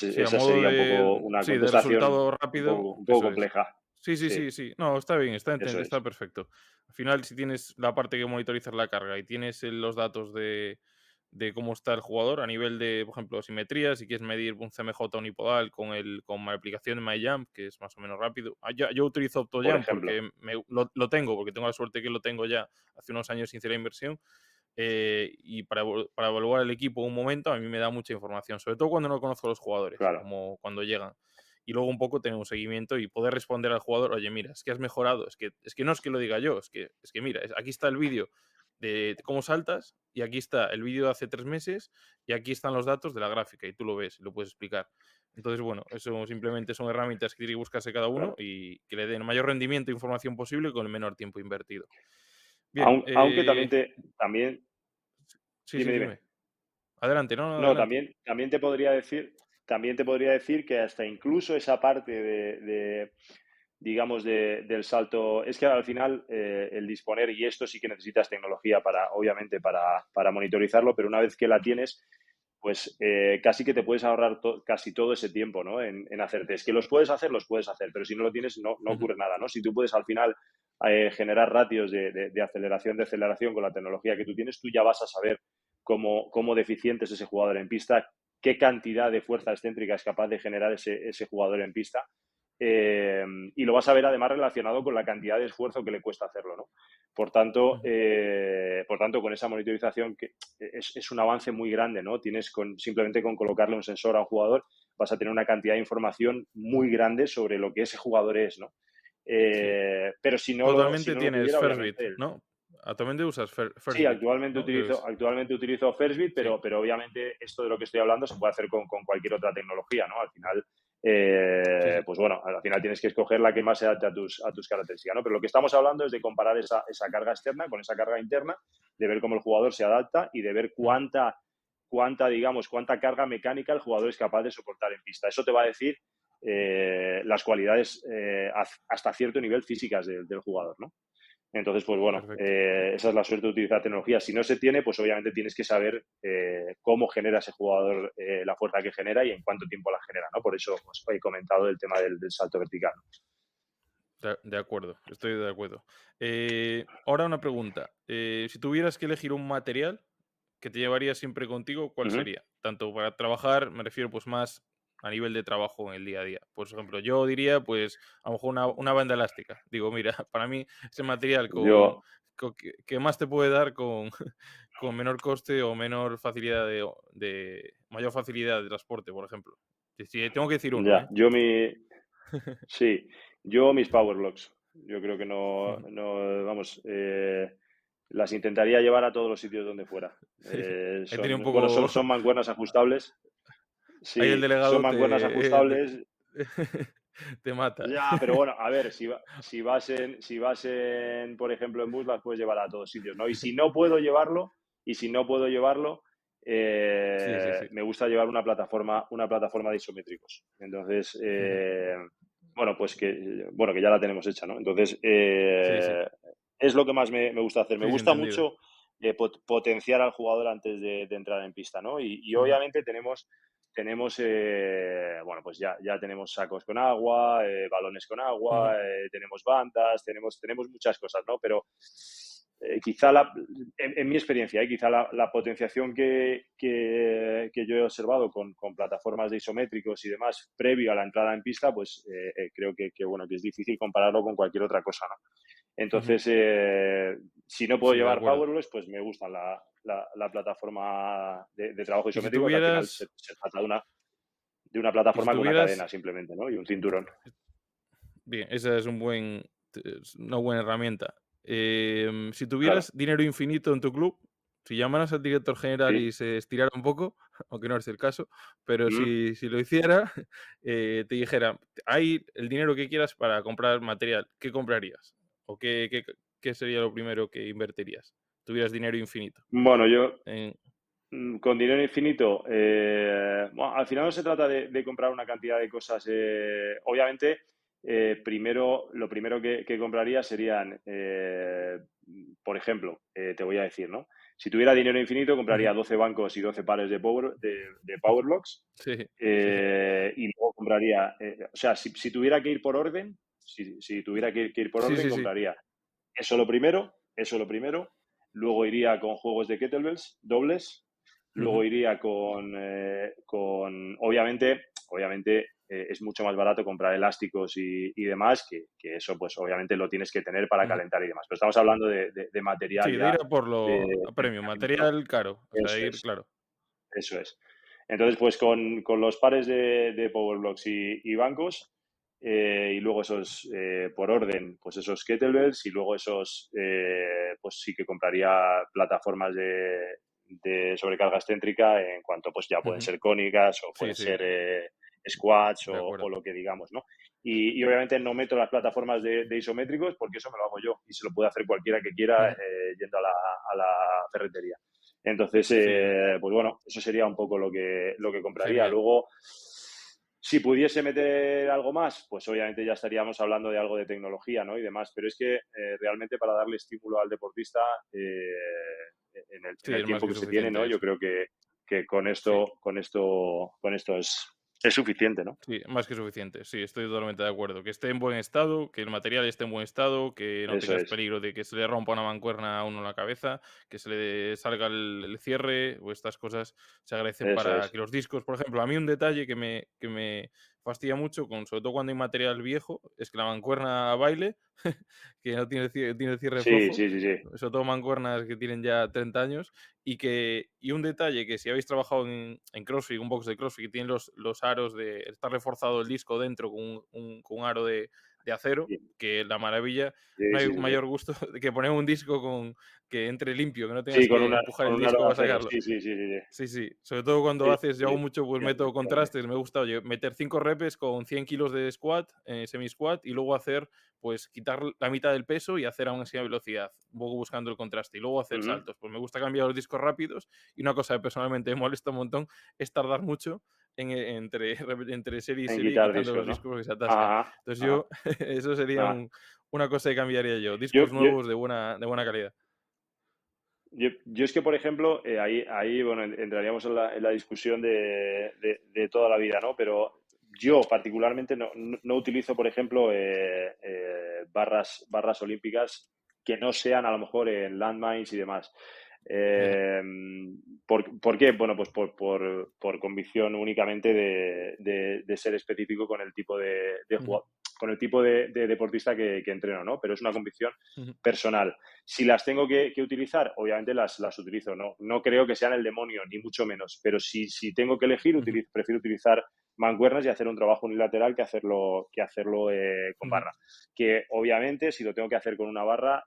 Sí, a Esa modo sería un poco de, una sí, de contestación resultado un rápido, poco, un poco eso es. compleja. Sí, sí, Sí, sí, sí. No, está bien, eso está es. perfecto. Al final, si tienes la parte que monitorizas la carga y tienes los datos de cómo está el jugador a nivel de, por ejemplo, simetría, si quieres medir un CMJ unipodal con la aplicación de MyJump, que es más o menos rápido. Yo utilizo Por OptoJump ejemplo, porque lo tengo, porque tengo la suerte que lo tengo ya hace unos años sin hacer la inversión. Y para evaluar el equipo en un momento a mí me da mucha información, sobre todo cuando no conozco a los jugadores, claro. como cuando llegan. y luego un poco tener un seguimiento y poder responder al jugador, oye, mira, es que has mejorado, es que no es que lo diga yo, es que mira, aquí está el vídeo de cómo saltas y aquí está el vídeo de hace 3 meses y aquí están los datos de la gráfica y tú lo ves y lo puedes explicar. Entonces, bueno, eso simplemente son herramientas que tiene que buscarse cada uno Claro. y que le den el mayor rendimiento e información posible con el menor tiempo invertido. Bien, Aunque también, sí, sí, dime, dime. dime. Adelante, no, no, No, adelante. también te podría decir que hasta incluso esa parte digamos, del salto, es que al final el disponer, y esto sí que necesitas tecnología obviamente, para monitorizarlo, pero una vez que la tienes, pues casi que te puedes ahorrar casi todo ese tiempo, ¿no? En hacerte. Es que los puedes hacer, pero si no lo tienes, no Ujú, ocurre nada, ¿no? Si tú puedes al final generar ratios de aceleración con la tecnología que tú tienes, tú ya vas a saber cómo deficiente es ese jugador en pista, qué cantidad de fuerza excéntrica es capaz de generar ese jugador en pista. Y lo vas a ver además relacionado con la cantidad de esfuerzo que le cuesta hacerlo, ¿no? ujú. Por tanto, con esa monitorización que es un avance muy grande, ¿no? Simplemente con colocarle un sensor a un jugador vas a tener una cantidad de información muy grande sobre lo que ese jugador es, ¿no? Sí. Pero si no Actualmente lo tienes tuviera, Firstbit, obviamente ¿no? Actualmente usas sí, Firstbit, ¿no? actualmente utilizo Firstbit, Sí, pero obviamente esto de lo que estoy hablando se puede hacer con cualquier otra tecnología, ¿no? Al final, sí, sí. pues bueno, al final tienes que escoger la que más se adapte a tus características, ¿no? Pero lo que estamos hablando es de comparar esa carga externa con esa carga interna, de ver cómo el jugador se adapta y de ver Ujú. cuánta carga mecánica el jugador es capaz de soportar en pista. Eso te va a decir las cualidades hasta cierto nivel físicas del jugador, ¿no? Entonces, pues bueno, Perfecto. esa es la suerte de utilizar tecnología. Si no se tiene, pues obviamente tienes que saber cómo genera ese jugador la fuerza que genera y en cuánto tiempo la genera, ¿no? Por eso os he comentado el tema del salto vertical. De acuerdo, estoy de acuerdo. Ahora una pregunta. Si tuvieras que elegir un material que te llevarías siempre contigo, ¿cuál Ujú. sería? Tanto para trabajar, me refiero pues más a nivel de trabajo en el día a día. Por ejemplo, yo diría pues a lo mejor una banda elástica. Digo, mira, para mí ese material Yo, que más te puede dar con, con menor coste o menor facilidad mayor facilidad de transporte, por ejemplo. Si tengo que decir uno, ya, ¿eh? sí, yo mis Power Blocks. Yo creo que vamos, las intentaría llevar a todos los sitios donde fuera. He tenido un Bueno, poco. son mancuernas ajustables. Ahí el Sí, son delegado mancuernas ajustables. te mata. Ya, pero bueno, a ver, por ejemplo, en bus, las puedes llevar a todos sitios, ¿no? Y si no puedo llevarlo, Sí, sí, sí. me gusta llevar una plataforma de isométricos. Entonces, Ujú. bueno, pues que ya la tenemos hecha, ¿no? Entonces, Sí, sí. es lo que más me gusta hacer. Me Sí, sí, gusta entendido. mucho potenciar al jugador antes de entrar en pista, ¿no? Y Ujú, obviamente tenemos bueno, pues ya tenemos sacos con agua, balones con ujú. agua, tenemos bandas, tenemos muchas cosas, ¿no? Pero quizá en mi experiencia, quizá la potenciación que yo he observado con plataformas de isométricos y demás previo a la entrada en pista, pues creo bueno, que es difícil compararlo con cualquier otra cosa, ¿no? Ujú. Entonces, si no puedo Sí, de llevar acuerdo. Powerless, pues me gusta la plataforma de trabajo Y si isométrico, que al final se, tuvieras se trata de una y si plataforma con una tuvieras cadena simplemente, ¿no? Y un cinturón. bien, esa es una buena herramienta. Si Claro, tuvieras dinero infinito en tu club, si llamaras al director general sí. y se estirara un poco, aunque no es el caso, pero Mm. si lo hiciera, te dijera: "Hay el dinero que quieras para comprar material", ¿qué comprarías? ¿O qué sería lo primero que invertirías? Tuvieras dinero infinito Bueno, yo en con dinero infinito, bueno, al final no se trata de comprar una cantidad de cosas. Obviamente, lo primero que compraría serían, por ejemplo, te voy a decir, ¿no? Si tuviera dinero infinito, compraría ujú, 12 bancos y 12 pares de Power Blocks. sí, sí, Y luego compraría, o sea, si tuviera que ir por orden, si tuviera que ir por sí, orden, sí, sí, compraría eso lo primero, luego iría con juegos de kettlebells dobles, luego ujú, iría obviamente, es mucho más barato comprar elásticos y demás, que eso pues obviamente lo tienes que tener para ujú. calentar y demás. Pero estamos hablando de material Sí, de ir ya a por de, lo de a premium, entrenamiento, ¿no? material caro, o sea, Eso ir es, claro. eso es. Entonces, pues con los pares de Power Blocks y bancos, y luego esos, por orden, pues esos kettlebells, y luego esos, pues sí que compraría plataformas de sobrecarga excéntrica en cuanto, pues ya pueden Ujú. ser cónicas o Sí, pueden sí, ser squats de o acuerdo. lo que digamos, ¿no? Y obviamente no meto las plataformas de isométricos porque eso me lo hago yo y se lo puede hacer cualquiera que quiera Ujú. yendo a la ferretería. Entonces, Sí, pues bueno, eso sería un poco lo que compraría. genial. Luego, si pudiese meter algo más, pues obviamente ya estaríamos hablando de algo de tecnología, ¿no? Y demás. Pero es que realmente para darle estímulo al deportista en Sí, el es más tiempo que que se tiene, ¿no? suficiente Yo eso. creo que con Sí. esto es suficiente, ¿no? Sí, más que suficiente. Sí, estoy totalmente de acuerdo. Que esté en buen estado, que el material esté en buen estado, que no Eso tengas es, peligro de que se le rompa una mancuerna a uno en la cabeza, que se le salga el cierre o estas cosas se agradecen eso para es. que los discos, por ejemplo, a mí un detalle que me fastidia mucho, sobre todo cuando hay material viejo, es que la mancuerna baile, que no tiene cierre Sí, flojo, sí, sí, sí. sobre todo mancuernas que tienen ya 30 años, y un detalle que si habéis trabajado en CrossFit, un box de CrossFit, que tiene los aros está reforzado el disco dentro con con un aro de acero, Sí, que la maravilla, no sí, hay sí, un sí, sí. mayor gusto que poner un disco que entre limpio, que no Sí, tengas que empujar con el un aro disco de para acero. sacarlo. Sí, sí, sí, sí, sí. Sí, sí. Sobre todo cuando Sí, haces, yo hago sí, mucho, pues efectivamente, método efectivamente. contrastes. Me gusta, oye, meter 5 repes con 100 kilos de squat, semi-squat, y luego hacer, pues quitar la mitad del peso y hacer aún así a velocidad, un poco buscando el contraste, y luego hacer Ujú. saltos. Pues me gusta cambiar los discos rápidos, y una cosa que personalmente me molesta un montón es tardar mucho entre serie y En serie quitar quitando discos, los ¿no? discos que se atascan. Ajá, Entonces ajá, yo, eso sería ajá. una cosa que cambiaría yo. Yo, Discos yo, nuevos de buena calidad. yo es que, por ejemplo, ahí bueno, entraríamos en la discusión de toda la vida, ¿no? Pero yo particularmente no utilizo, por ejemplo, barras olímpicas que no sean a lo mejor en landmines y demás. Ya. Eh, ¿por qué? Bueno, pues por convicción únicamente de ser específico con el tipo Ujú, con el tipo de deportista que entreno, ¿no? Pero es una convicción ujú, personal. Si las tengo que utilizar, obviamente las utilizo. No creo que sean el demonio, ni mucho menos. Pero si tengo que elegir, ujú, prefiero utilizar mancuernas y hacer un trabajo unilateral que hacerlo con ujú. barra. Que obviamente, si lo tengo que hacer con una barra,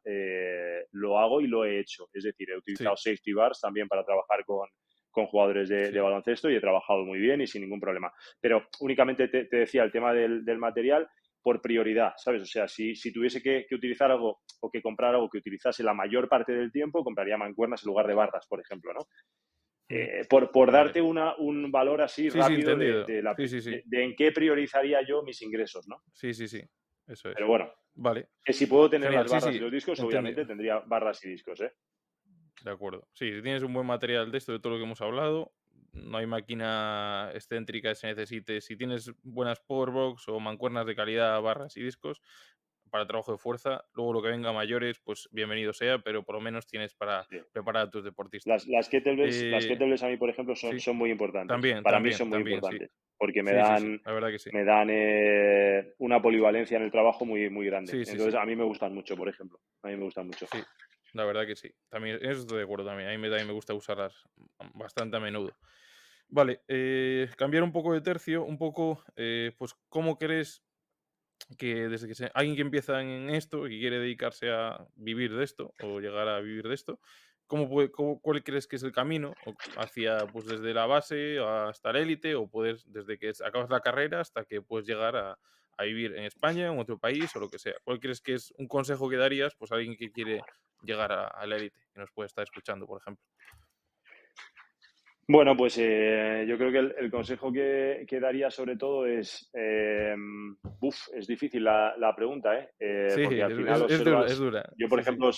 lo hago y lo he hecho. Es decir, he Sí, utilizado safety bars también para trabajar con jugadores de sí. baloncesto y he trabajado muy bien y sin ningún problema. Pero únicamente te decía el tema del material por prioridad, ¿sabes? O sea, si tuviese que utilizar algo o que comprar algo que utilizase la mayor parte del tiempo, compraría mancuernas en lugar de barras, por ejemplo, ¿no? Ujú. Por Vale. darte un valor así Sí, sí, rápido entendido. Sí, sí, sí. de en qué priorizaría yo mis ingresos, ¿no? Sí, sí, sí. Eso Pero es. bueno, Vale. que si puedo tener las Genial, sí, barras y sí. los discos, obviamente Entendido. tendría barras y discos, ¿eh? De acuerdo. Sí, si tienes un buen material de esto, de todo lo que hemos hablado, no hay máquina excéntrica que se necesite. Si tienes buenas powerbox o mancuernas de calidad, barras y discos, para trabajo de fuerza, luego lo que venga a mayores, pues bienvenido sea, pero por lo menos tienes para Sí. preparar a tus deportistas. Las kettlebells a mí, por ejemplo, Sí, son muy importantes. también, Para mí también, son muy también, sí. importantes porque Sí, sí, sí, la verdad que sí. me dan una polivalencia en el trabajo muy, muy grande. Sí, sí, Entonces, sí. a mí me gustan mucho, por ejemplo. A mí me gustan mucho. Sí, la verdad que sí. También, en eso estoy de acuerdo también. A mí también me gusta usarlas bastante a menudo. Vale, cambiar un poco de tercio, un poco, pues, ¿cómo crees que desde alguien que empieza en esto y quiere dedicarse a vivir de esto o llegar a vivir de esto, cuál crees que es el camino hacia, pues, desde la base hasta la élite o puedes, desde que acabas la carrera hasta que puedes llegar a vivir en España, en otro país o lo que sea? ¿Cuál crees que es un consejo que darías, pues, a alguien que quiere llegar a la élite, que nos puede estar escuchando, por ejemplo? Bueno, pues yo creo que el consejo que daría sobre todo es, es difícil la pregunta, ¿eh? Sí, Porque al final es observas, dura. yo por Sí, sí. ejemplo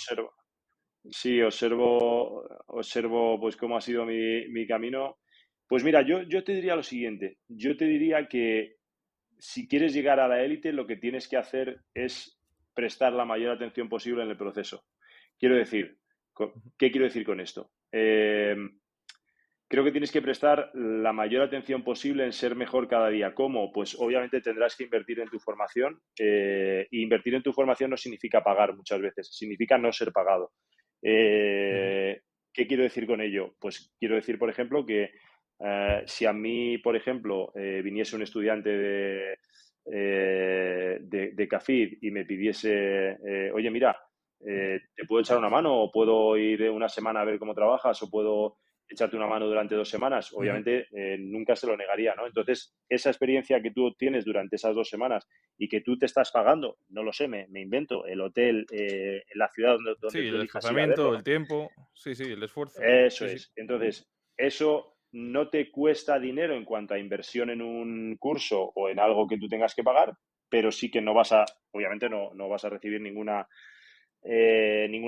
sí, observo pues cómo ha sido mi camino. Pues mira, yo te diría lo siguiente, yo te diría que si quieres llegar a la élite, lo que tienes que hacer es prestar la mayor atención posible en el proceso. Quiero decir, ¿qué quiero decir con esto? Creo que tienes que prestar la mayor atención posible en ser mejor cada día. ¿Cómo? Pues obviamente tendrás que invertir en tu formación. Y invertir en tu formación no significa pagar muchas veces, significa no ser pagado. Ujú, ¿Qué quiero decir con ello? Pues quiero decir, por ejemplo, que Si a mí, por ejemplo, viniese un estudiante de CAFID y me pidiese, oye, mira, ¿te puedo echar una mano o puedo ir una semana a ver cómo trabajas o puedo echarte una mano durante 2 semanas? Ujú. Obviamente, nunca se lo negaría, ¿no? Entonces, esa experiencia que tú tienes durante esas 2 semanas y que tú te estás pagando, no lo sé, me invento, el hotel, la ciudad Sí, donde tú el elijas ir a verlo, desplazamiento, el ¿no? tiempo, sí, sí, el esfuerzo. Eso Sí, sí. es. Entonces, eso no te cuesta dinero en cuanto a inversión en un curso o en algo que tú tengas que pagar, pero sí que no vas a, obviamente no vas a recibir ninguna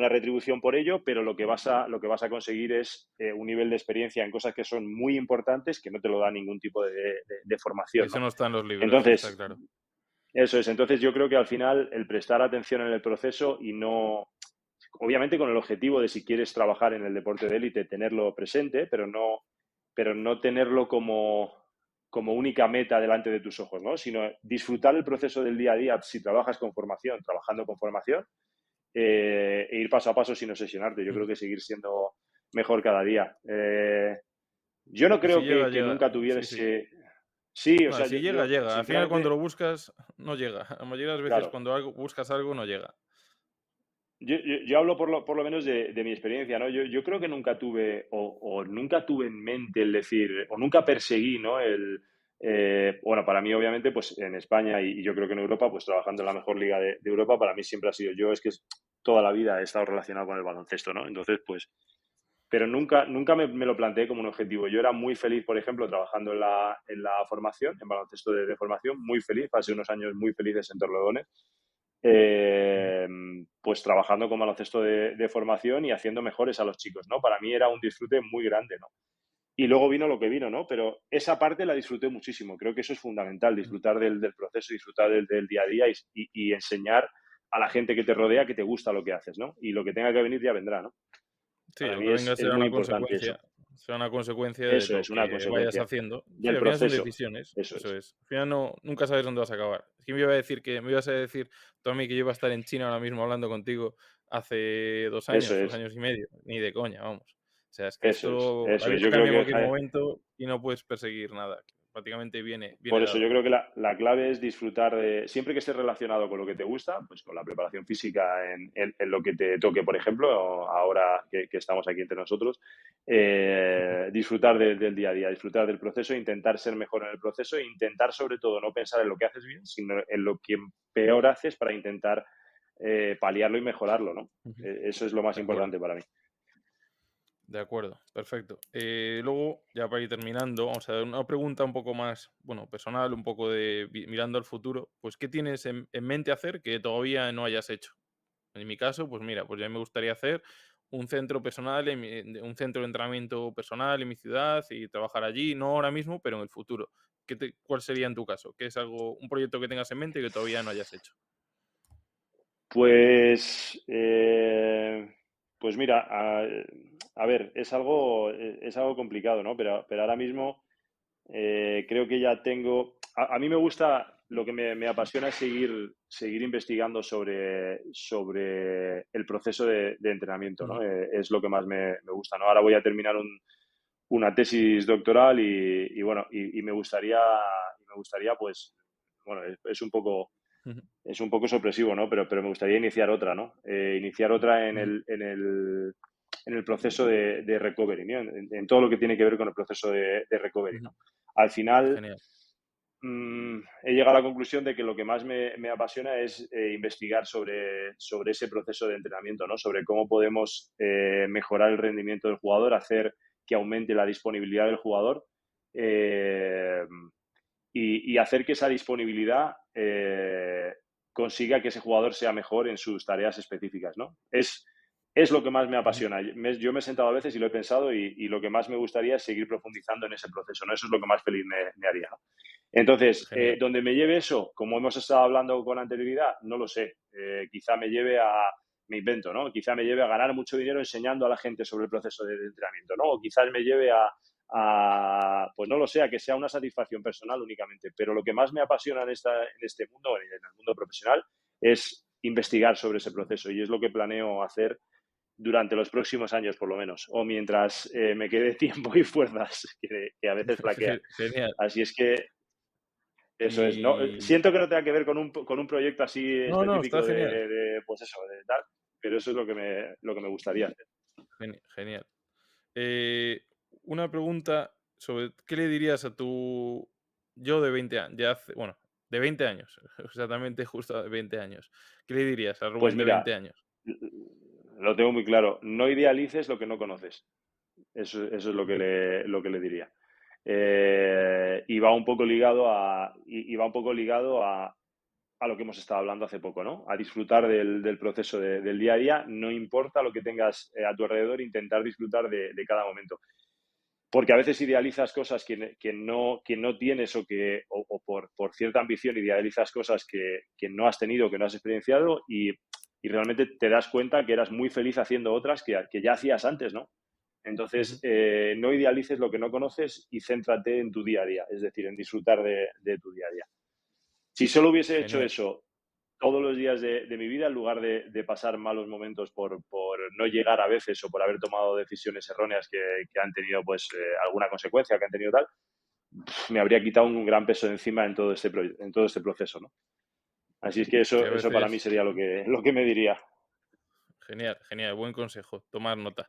retribución por ello, pero lo que vas a conseguir es un nivel de experiencia en cosas que son muy importantes que no te lo da ningún tipo de formación, Eso ¿no? no está en los libros, está Entonces, claro. eso es. Entonces, yo creo que al final el prestar atención en el proceso y no, obviamente con el objetivo de si quieres trabajar en el deporte de élite, tenerlo presente, pero no tenerlo como única meta delante de tus ojos, ¿no? Sino disfrutar el proceso del día a día si trabajas con formación, trabajando con formación, e ir paso a paso sin obsesionarte. Yo creo Ujú. que seguir siendo mejor cada día. Yo no Y si creo llega, que llega. nunca Sí, sí. tuvieras. Sí, o No, sea, si llega, yo llega. Al final, cuando sinceramente, lo buscas, no llega. La mayoría de las veces, claro. cuando buscas algo, no llega. Yo hablo por lo menos de mi experiencia, ¿no? Yo creo que nunca tuve, o nunca tuve en mente el decir, o nunca perseguí, ¿no? Bueno, para mí, obviamente, pues en España y yo creo que en Europa, pues trabajando en la mejor liga de Europa, para mí siempre ha sido yo, es que toda la vida he estado relacionado con el baloncesto, ¿no? Entonces, pues, pero nunca me lo planteé como un objetivo. Yo era muy feliz, por ejemplo, trabajando en la formación, en baloncesto de formación, muy feliz, pasé unos años muy felices en Torrelodones, Ujú. eh, pues trabajando con baloncesto de formación y haciendo mejores a los chicos, ¿no? Para mí era un disfrute muy grande, ¿no? Y luego vino lo que vino, ¿no? Pero esa parte la disfruté muchísimo. Creo que eso es fundamental, Ujú. disfrutar del proceso, disfrutar del día a día y enseñar a la gente que te rodea que te gusta lo que haces, ¿no? Y lo que tenga que venir ya vendrá, ¿no? Sí, Para lo mí que venga es será muy una importante consecuencia. eso. Será una consecuencia de Eso lo es una que vayas consecuencia haciendo. Sí, del al final son proceso. decisiones. Eso Eso es. es. Al final no, nunca sabes dónde vas a acabar. Es que me iba a decir me ibas a decir tú a mí que yo iba a estar en China ahora mismo hablando contigo hace Eso 2 es. años y medio. Ni de coña, vamos. O sea, es que Eso es. esto, la Eso vida es. Yo creo cambia en que cualquier momento y no puedes perseguir nada. Prácticamente viene por eso yo dado. creo que la clave es disfrutar siempre que estés relacionado con lo que te gusta, pues con la preparación física en lo que te toque, por ejemplo, ahora que estamos aquí entre nosotros, disfrutar del día a día, disfrutar del proceso, intentar ser mejor en el proceso e intentar sobre todo no pensar en lo que haces bien, sino en lo que peor haces para intentar paliarlo y mejorarlo, ¿no? Ujú. Eso es lo más De acuerdo. importante para mí. De acuerdo, perfecto. Luego, ya para ir terminando, vamos a ver una pregunta un poco más, bueno, personal, un poco de mirando al futuro. Pues, ¿qué tienes en mente hacer que todavía no hayas hecho? En mi caso, pues mira, pues ya me gustaría hacer un centro personal, un centro de entrenamiento personal en mi ciudad y trabajar allí, no ahora mismo, pero en el futuro. ¿Cuál sería en tu caso? ¿Qué es un proyecto que tengas en mente que todavía no hayas hecho? Pues, pues mira, a ver, es algo complicado, ¿no? Pero ahora mismo creo que ya tengo. A mí me gusta, lo que me apasiona es seguir investigando sobre el proceso de entrenamiento, Ujú. ¿no? Es lo que más me gusta, ¿no? Ahora voy a terminar una tesis doctoral y bueno, y me gustaría, pues, bueno, es un poco. Ujú. Es un poco sorpresivo, ¿no? Pero me gustaría iniciar otra, ¿no? Iniciar otra en Ujú. el proceso de recovery, ¿no? En todo lo que tiene que ver con el proceso de recovery, Ujú. ¿no? Al final, Genial. he llegado a la conclusión de que lo que más me apasiona es investigar sobre ese proceso de entrenamiento, ¿no? Sobre cómo podemos mejorar el rendimiento del jugador, hacer que aumente la disponibilidad del jugador, eh, y hacer que esa disponibilidad consiga que ese jugador sea mejor en sus tareas específicas, ¿no? Es lo que más me Ujú. apasiona. Yo me he sentado a veces y lo he pensado y lo que más me gustaría es seguir profundizando en ese proceso, ¿no? Eso es lo que más feliz me haría, ¿no? Entonces, Genial. ¿dónde me lleve eso? Como hemos estado hablando con anterioridad, no lo sé. Quizá me invento, ¿no? Quizá me lleve a ganar mucho dinero enseñando a la gente sobre el proceso de entrenamiento, ¿no? O quizás me lleve pues no lo sé, a que sea una satisfacción personal únicamente. Pero lo que más me apasiona en este mundo, en el mundo profesional, es investigar sobre ese proceso y es lo que planeo hacer durante los próximos años, por lo menos, o mientras me quede tiempo y fuerzas, que a veces flaquean. Genial. Así es que eso es. No, Y siento que no tenga que ver con un proyecto así no, está específico genial. pues eso, de tal, pero eso es lo que me gustaría hacer. Genial. Eh, una pregunta sobre qué le dirías a tu yo de 20 años, bueno, de 20 años, exactamente justo de 20 años. ¿Qué le dirías a Pues Rubén de mira, 20 años? lo tengo muy claro. No idealices lo que no conoces. Eso es Ujú, lo que le diría. Y va un poco ligado y va un poco ligado a lo que hemos estado hablando hace poco, ¿no? A disfrutar del proceso del día a día, no importa lo que tengas a tu alrededor, intentar disfrutar de cada momento. Porque a veces idealizas cosas que no tienes o por cierta ambición idealizas cosas que no has tenido, que no has experienciado y realmente te das cuenta que eras muy feliz haciendo otras que ya hacías antes, ¿no? Entonces, ujú. no idealices lo que no conoces y céntrate en tu día a día, es decir, en disfrutar de tu día a día. Si solo hubiese hecho Genial. eso todos los días de mi vida, en lugar de pasar malos momentos por no llegar a veces o por haber tomado decisiones erróneas que han tenido pues alguna consecuencia, que han tenido tal, me habría quitado un gran peso de encima en todo este proceso, ¿no? Así es que Que a eso para mí veces, sería lo que me diría. genial, genial, buen consejo, tomar nota.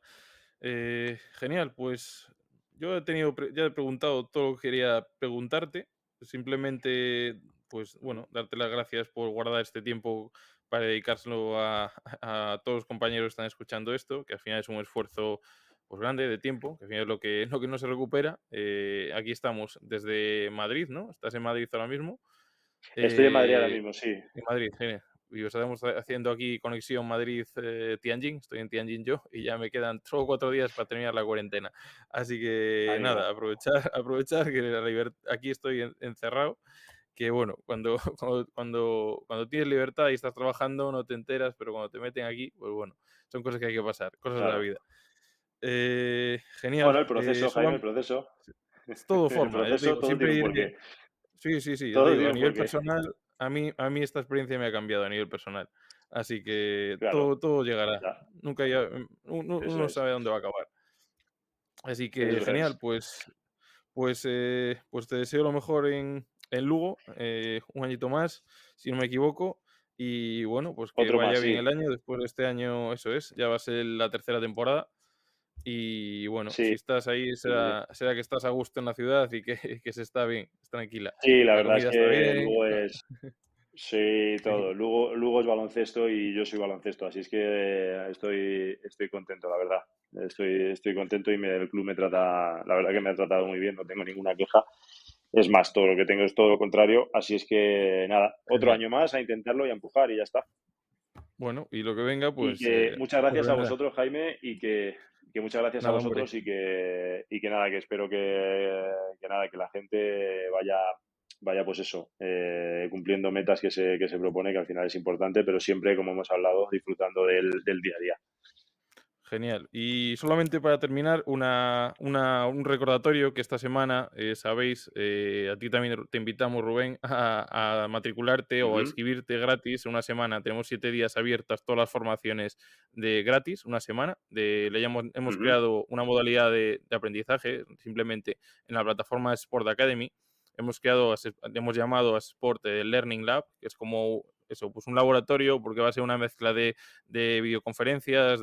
Genial, pues yo he tenido, ya he preguntado todo lo que quería preguntarte. Simplemente, pues bueno, darte las gracias por guardar este tiempo para dedicárselo a todos los compañeros que están escuchando esto, que al final es un esfuerzo pues grande de tiempo, que al final es lo que no se recupera. Aquí estamos desde Madrid, ¿no? Estás en Madrid ahora mismo. Estoy en Madrid ahora Eh, mismo, sí. en Madrid, genial. Y os estamos haciendo aquí conexión Madrid-Tianjin. Estoy en Tianjin yo y ya me quedan 3 o 4 días para terminar la cuarentena. Así que nada, Ánimo. aprovechar, aprovechar que aquí estoy encerrado. Que bueno, cuando tienes libertad y estás trabajando no te enteras, pero cuando te meten aquí, pues bueno, son cosas que hay que pasar, cosas de la Claro. vida. Genial. Bueno, el proceso, Jaime, el proceso. Es todo El forma, ya te proceso, digo, todo tiene siempre un diré. porqué. Sí, sí, sí, ya te Todo digo, tiene a un nivel porqué. personal, a mí esta experiencia me ha cambiado a nivel personal. Así que Claro, todo llegará. ya, Nunca ya, uno eso no es. sabe dónde va a acabar. Así que Eso genial, es. pues te deseo lo mejor en Lugo, un añito más, si no me equivoco. Y bueno, pues que Otro más, vaya bien sí. el año. Después de este año, eso es, ya va a ser la tercera temporada. Y bueno, si Sí, estás ahí, sí, sí. será que estás a gusto en la ciudad y que, que se está bien, es tranquila. Sí, la La verdad es comida está que bien. Lugo es. Sí, todo. Lugo es baloncesto y yo soy baloncesto, así es que estoy contento, la verdad. Estoy contento y el club la verdad que me ha tratado muy bien, no tengo ninguna queja. Es más, todo lo que tengo es todo lo contrario, así es que nada, otro Genial. año más a intentarlo y a empujar y ya está. Bueno, y lo que venga, Y pues, que muchas pues gracias a vendrá. vosotros, Jaime, que muchas gracias a Nada, hombre. vosotros y que nada, que espero que nada, que la gente vaya pues eso, cumpliendo metas que se propone, que al final es importante, pero siempre, como hemos hablado, disfrutando del día a día. Genial. Y solamente para terminar, un recordatorio que esta semana, sabéis, a ti también te invitamos, Rubén, a matricularte o a Ujú, inscribirte gratis. Una semana, tenemos 7 días abiertas todas las formaciones de gratis, una semana. Hemos ujú. creado una modalidad de aprendizaje, simplemente en la plataforma Sport Academy. Le hemos llamado a Sport Learning Lab, que es como eso, pues un laboratorio, porque va a ser una mezcla de videoconferencias,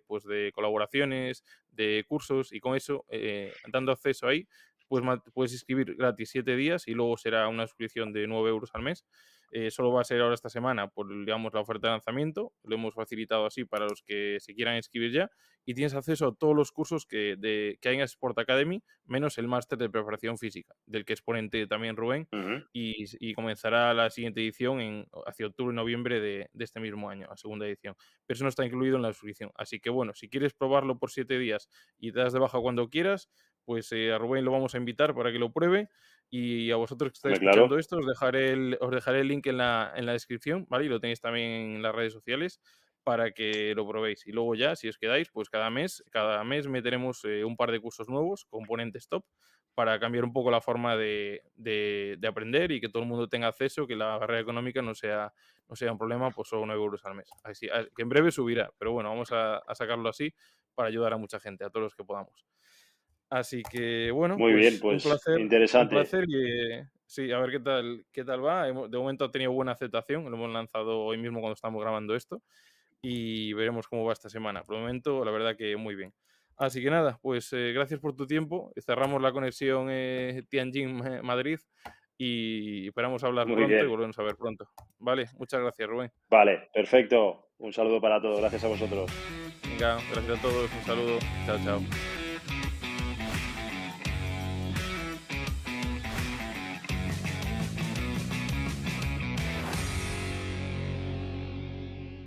pues de colaboraciones, de cursos y con eso, dando acceso ahí, pues puedes inscribir gratis 7 días y luego será una suscripción de 9 euros al mes. Solo va a ser ahora esta semana por, digamos, la oferta de lanzamiento. Lo hemos facilitado así para los que se quieran inscribir ya y tienes acceso a todos los cursos que hay en Sport Academy, menos el máster de preparación física, del que es ponente también Rubén, Ujú. y comenzará la siguiente edición hacia octubre noviembre de este mismo año, la segunda edición. Pero eso no está incluido en la suscripción. Así que bueno, si quieres probarlo por 7 días y te das de baja cuando quieras, pues a Rubén lo vamos a invitar para que lo pruebe. Y a vosotros que estáis Hombre, escuchando claro, esto, os dejaré el link en la descripción, ¿vale? Y lo tenéis también en las redes sociales para que lo probéis. Y luego ya, si os quedáis, pues cada mes meteremos un par de cursos nuevos, componentes top, para cambiar un poco la forma de aprender y que todo el mundo tenga acceso, que la barrera económica no sea un problema, pues solo 9 euros al mes. Así, que en breve subirá, pero bueno, vamos a sacarlo así para ayudar a mucha gente, a todos los que podamos. Así que, bueno, Muy bien, pues pues un interesante. placer y sí, a ver qué tal va. De momento ha tenido buena aceptación, lo hemos lanzado hoy mismo cuando estamos grabando esto y veremos cómo va esta semana. Por el momento, la verdad que muy bien. Así que nada, pues gracias por tu tiempo. Cerramos la conexión Tianjin-Madrid y esperamos hablar Muy pronto y bien. volvernos a ver pronto. Vale, muchas gracias, Rubén. Vale, perfecto. Un saludo para todos. Gracias a vosotros. Venga, gracias a todos, un saludo. Chao, chao.